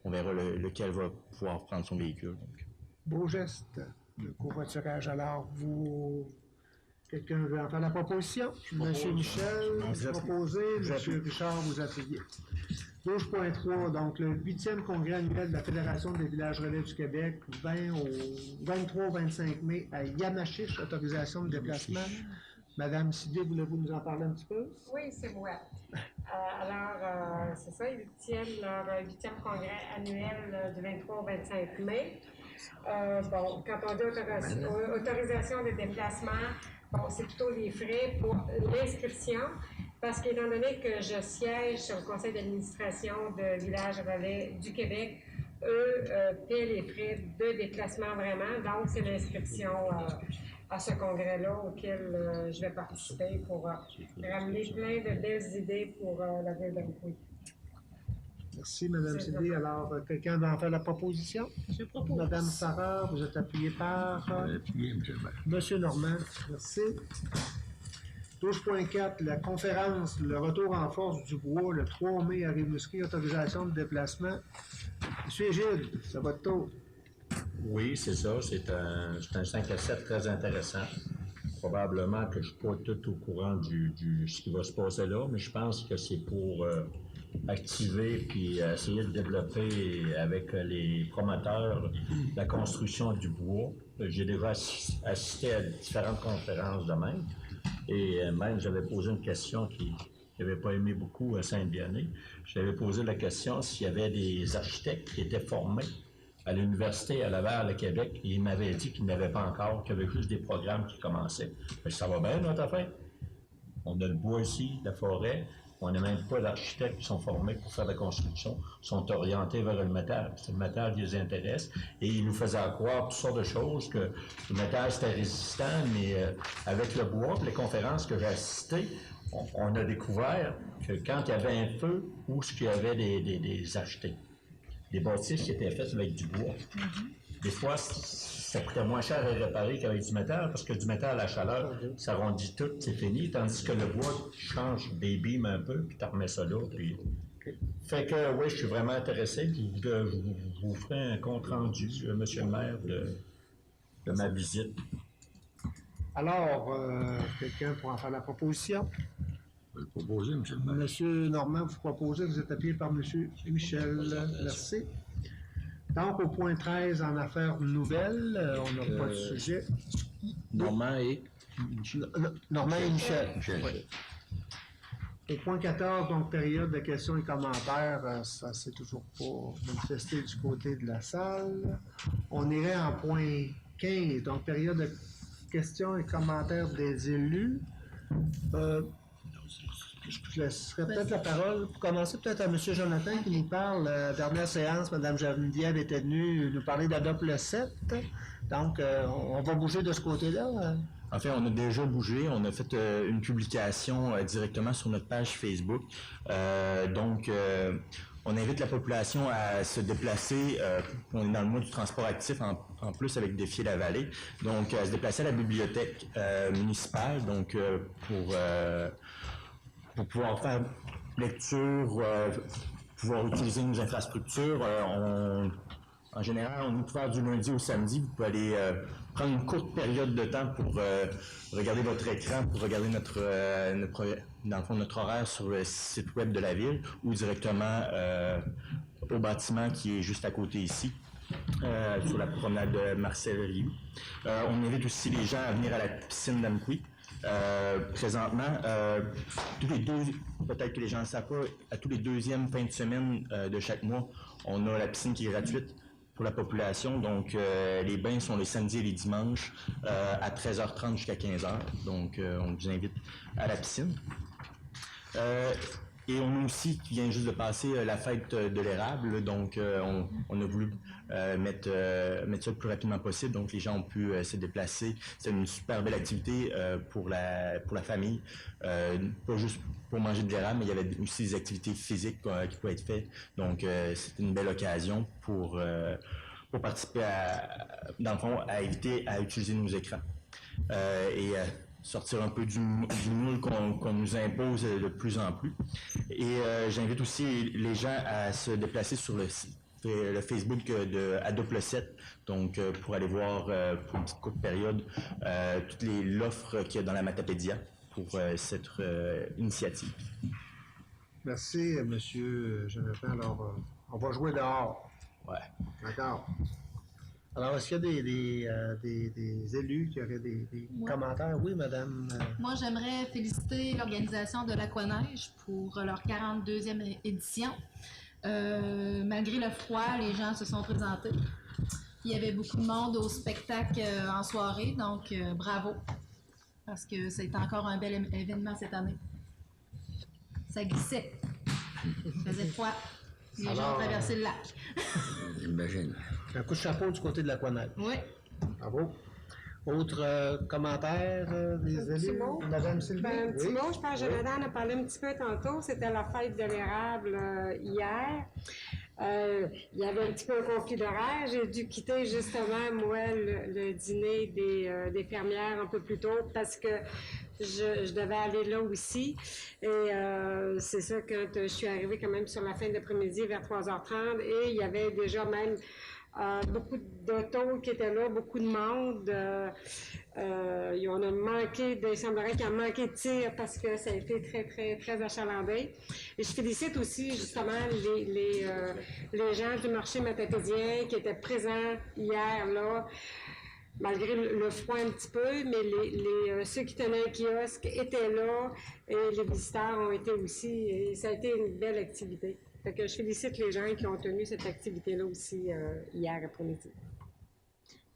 on verra lequel va pouvoir prendre son véhicule. Donc. Beau geste de covoiturage. Alors, quelqu'un veut en faire la proposition? Monsieur Michel, vous proposez. Monsieur Richard, vous appuyez. 12.3, donc le 8e congrès annuel de la Fédération des villages relais du Québec, 23 au 25 mai à Yamachiche, autorisation de déplacement. Madame Sidé, voulez-vous nous en parler un petit peu? Oui, c'est moi. Alors, c'est ça, le 8e congrès annuel du 23 au 25 mai. Bon, quand on dit autorisation de déplacement, bon, c'est plutôt les frais pour l'inscription, parce qu'étant donné que je siège sur le conseil d'administration de Village Relais du Québec, eux, paient les frais de déplacement vraiment. Donc, c'est l'inscription à ce congrès-là auquel je vais participer pour ramener plein de belles idées pour la ville d'Amqui. Merci, Mme Sylvie. Alors, quelqu'un va en faire la proposition? Je propose. Mme Sarah, vous êtes appuyée par... Appuyé, M. le maire. Monsieur Normand, merci. 12.4, la conférence, le retour en force du bois, le 3 mai à Rimouski, autorisation de déplacement. Monsieur Gilles, c'est votre tour. Oui, c'est ça. C'est un 5 à 7 très intéressant. Probablement que je ne suis pas tout au courant de ce qui va se passer là, mais je pense que c'est pour activer puis essayer de développer avec les promoteurs la construction du bois. J'ai déjà assisté à différentes conférences de même. Et même, j'avais posé une question qui n'avait pas aimé beaucoup à Saint-Vianney. J'avais posé la question s'il y avait des architectes qui étaient formés à l'université à Laval, à Québec, et il m'avait dit qu'il n'y avait pas encore, qu'il y avait juste des programmes qui commençaient. Mais ça va bien, notre affaire. On a le bois ici, la forêt. On n'a même pas d'architectes qui sont formés pour faire la construction, sont orientés vers le métal. C'est le métal qui les intéresse. Et ils nous faisaient croire toutes sortes de choses, que le métal c'était résistant, mais avec le bois, les conférences que j'ai assistées, on a découvert que quand il y avait un feu, où est-ce qu'il y avait des architectes, des bâtisses qui étaient faites avec du bois. Des fois, ça coûtait moins cher à réparer qu'avec du métal, parce que du métal à la chaleur, ça rondit tout, c'est fini, tandis que le bois change des beams un peu, puis tu remets ça là, puis... Fait que, oui, je suis vraiment intéressé, puis je vous ferai un compte-rendu, monsieur le maire, de ma visite. Alors, quelqu'un pour en faire la proposition? Je vais le proposer, M. le maire. Monsieur Normand, vous proposez, vous êtes appuyé par M. Michel. Merci. Donc, au point 13, en affaires nouvelles, on n'a pas de sujet. Normand et... Normand et Michel. Michel. Au point 14, donc période de questions et commentaires, ça s'est toujours pas manifesté du côté de la salle. On irait en point 15, donc période de questions et commentaires des élus. Je laisserai peut-être la parole pour commencer peut-être à M. Jonathan qui nous parle. La dernière séance, Mme Geneviève était venue nous parler d'Adopt le 7. Donc, on va bouger de ce côté-là. En fait, on a déjà bougé. On a fait une publication directement sur notre page Facebook. Donc, on invite la population à se déplacer. On est dans le mois du transport actif en plus avec Défier-la-Vallée. Donc, à se déplacer à la bibliothèque municipale. Donc, pour pouvoir faire lecture, pouvoir utiliser nos infrastructures. En général, on est ouvert du lundi au samedi. Vous pouvez aller prendre une courte période de temps pour regarder votre écran, pour regarder notre horaire sur le site web de la ville ou directement au bâtiment qui est juste à côté ici. Sur la promenade de Marcel Rioux. On invite aussi les gens à venir à la piscine d'Amqui. Présentement, peut-être que les gens ne le savent pas, à tous les deuxièmes fins de semaine de chaque mois, on a la piscine qui est gratuite pour la population. Donc, les bains sont les samedis et les dimanches à 13h30 jusqu'à 15h. Donc, on vous invite à la piscine. Et on a aussi, qui vient juste de passer, la fête de l'érable. Donc, on a voulu mettre ça le plus rapidement possible. Donc, les gens ont pu se déplacer. C'est une super belle activité pour la famille. Pas juste pour manger de l'érable, mais il y avait aussi des activités physiques qui pouvaient être faites. Donc, c'est une belle occasion pour participer dans le fond, à éviter à utiliser nos écrans. Et sortir un peu du moule qu'on nous impose de plus en plus. Et j'invite aussi les gens à se déplacer sur le Facebook de Adopt le 7, donc pour aller voir pour une petite courte période toute l'offre qu'il y a dans la Matapédia pour cette initiative. Merci, M. Jonathan. Alors, on va jouer dehors. Ouais. D'accord. Alors, est-ce qu'il y a des élus qui auraient des commentaires? Oui, madame. Moi, j'aimerais féliciter l'organisation de l'Aquaneige pour leur 42e édition. Malgré le froid, les gens se sont présentés. Il y avait beaucoup de monde au spectacle en soirée, donc bravo, parce que c'est encore un bel événement cette année. Ça glissait. Il faisait froid. Les gens Alors, ont traversé le lac. J'imagine. Un coup de chapeau du côté de la Coinelle. Oui. Bravo. Autre commentaire des Petit élus? mot. Madame Sylvie? Ben, un petit Oui. mot, je pense que Jonathan en a parlé un petit peu tantôt. C'était la fête de l'érable hier. Il y avait un petit peu un conflit d'horaire. J'ai dû quitter justement, moi, le dîner des fermières un peu plus tôt parce que je devais aller là aussi. Et c'est ça, quand je suis arrivée quand même sur la fin de l'après-midi vers 3h30, et il y avait déjà même beaucoup d'autos qui étaient là, beaucoup de monde. On a manqué, il semblerait qu'il y a manqué de tir parce que ça a été très, très, très achalandé. Et je félicite aussi justement les gens du marché matapédien qui étaient présents hier là, malgré le froid un petit peu, mais ceux qui tenaient un kiosque étaient là et les visiteurs ont été aussi. Et ça a été une belle activité. Fait que je félicite les gens qui ont tenu cette activité-là aussi hier après-midi.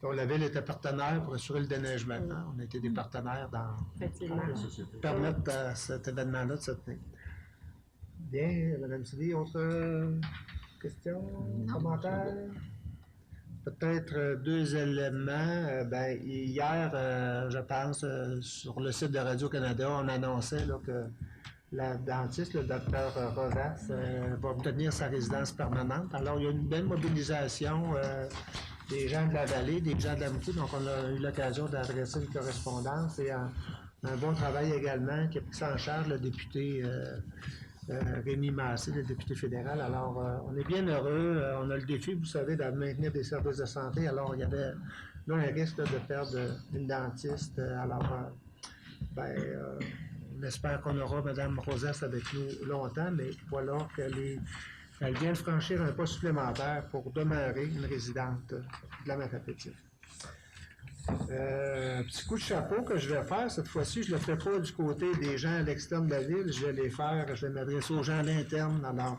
Donc, la Ville était partenaire pour assurer le déneigement. On a été des partenaires dans Effectivement. permettre à cet événement-là de se tenir. Bien, Mme Sylvie, autre question, commentaire? Peut-être deux éléments. Hier, je pense, sur le site de Radio-Canada, on annonçait là, que la dentiste, le docteur Rovath, va obtenir sa résidence permanente. Alors, il y a une belle mobilisation des gens de la vallée, des gens de la Moutou. Donc, on a eu l'occasion d'adresser une correspondance et un bon travail également qui a pris ça en charge le député Rémi Massé, le député fédéral. Alors, on est bien heureux. On a le défi, vous savez, de maintenir des services de santé. Alors, il y avait là un risque de perdre une dentiste. Alors, on espère qu'on aura Mme Rosas avec nous longtemps, mais voilà qu'elle vient de franchir un pas supplémentaire pour demeurer une résidente de la Matapédia. Petit coup de chapeau que je vais faire, cette fois-ci, je ne le ferai pas du côté des gens à l'externe de la ville, je vais m'adresser aux gens à l'interne. Alors,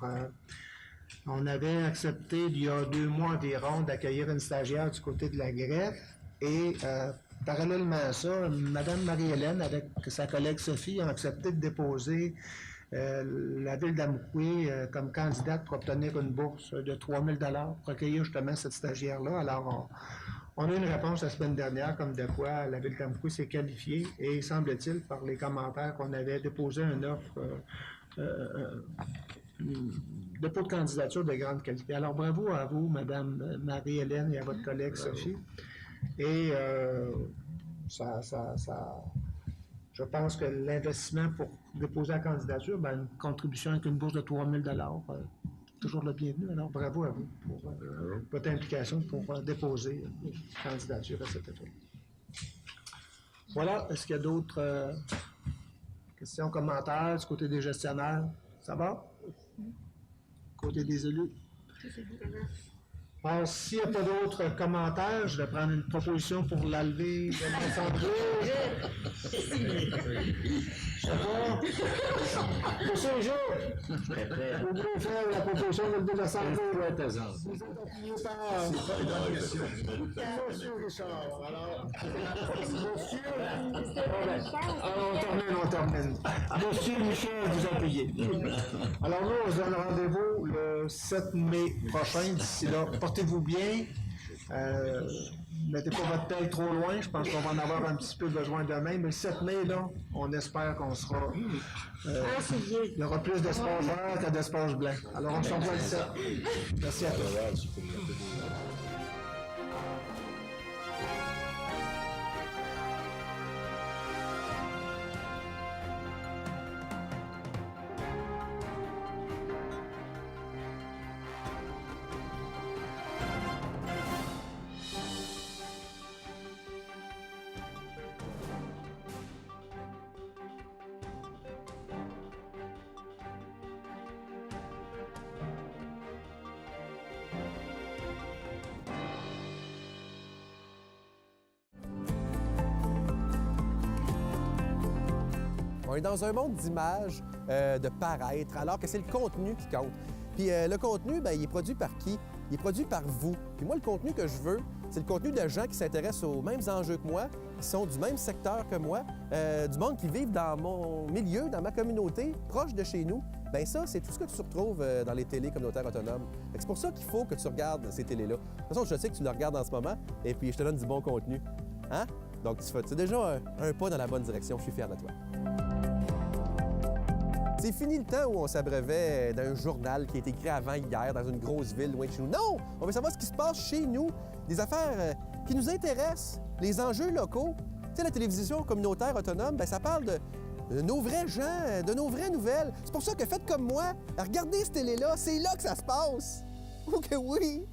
on avait accepté il y a 2 mois environ d'accueillir une stagiaire du côté de la greffe et parallèlement à ça, Mme Marie-Hélène, avec sa collègue Sophie, ont accepté de déposer la ville d'Amqui comme candidate pour obtenir une bourse de 3 000 pour accueillir justement cette stagiaire-là. Alors, on a eu une réponse la semaine dernière, comme de quoi la ville d'Amqui s'est qualifiée et, semble-t-il, par les commentaires qu'on avait déposé une offre, dépôt de candidature de grande qualité. Alors, bravo à vous, Mme Marie-Hélène, et à votre collègue Sophie. Et je pense que l'investissement pour déposer la candidature, une contribution avec une bourse de 3 000 toujours le bienvenu. Alors, bravo à vous pour votre implication pour déposer une candidature à cet effet. Voilà. Est-ce qu'il y a d'autres questions, commentaires du côté des gestionnaires? Ça va? Côté des élus? Alors, s'il n'y a pas d'autres commentaires, je vais prendre une proposition pour la levée de l'Assemblée. Ça va? Monsieur le juge, vous voulez faire la proposition de lever de l'Assemblée? Vous êtes appuyé par Monsieur Richard. Alors, on termine. Monsieur Michel, vous appuyez. Alors, nous, on se donne rendez-vous le 7 mai prochain. D'ici là, portez-vous bien. Mettez pas votre tête trop loin. Je pense qu'on va en avoir un petit peu besoin demain. Mais le 7 mai, là, on espère qu'on sera... il y aura plus d'espace vert que d'espace blanc. Alors, on se revoit le 7. Merci à tous. On est dans un monde d'images, de paraître, alors que c'est le contenu qui compte. Puis le contenu, il est produit par qui? Il est produit par vous. Puis moi, le contenu que je veux, c'est le contenu de gens qui s'intéressent aux mêmes enjeux que moi, qui sont du même secteur que moi, du monde qui vivent dans mon milieu, dans ma communauté, proche de chez nous, ben ça, c'est tout ce que tu retrouves dans les télés communautaires autonomes. C'est pour ça qu'il faut que tu regardes ces télés-là. De toute façon, je sais que tu le regardes en ce moment, et puis je te donne du bon contenu. Hein? Donc, c'est déjà un pas dans la bonne direction. Je suis fier de toi. C'est fini le temps où on s'abreuvait d'un journal qui a été écrit avant hier dans une grosse ville loin de chez nous. Non! On veut savoir ce qui se passe chez nous, des affaires qui nous intéressent, les enjeux locaux. Tu sais, la télévision communautaire autonome, ben ça parle de nos vrais gens, de nos vraies nouvelles. C'est pour ça que faites comme moi, regardez cette télé-là, c'est là que ça se passe. Oh que oui!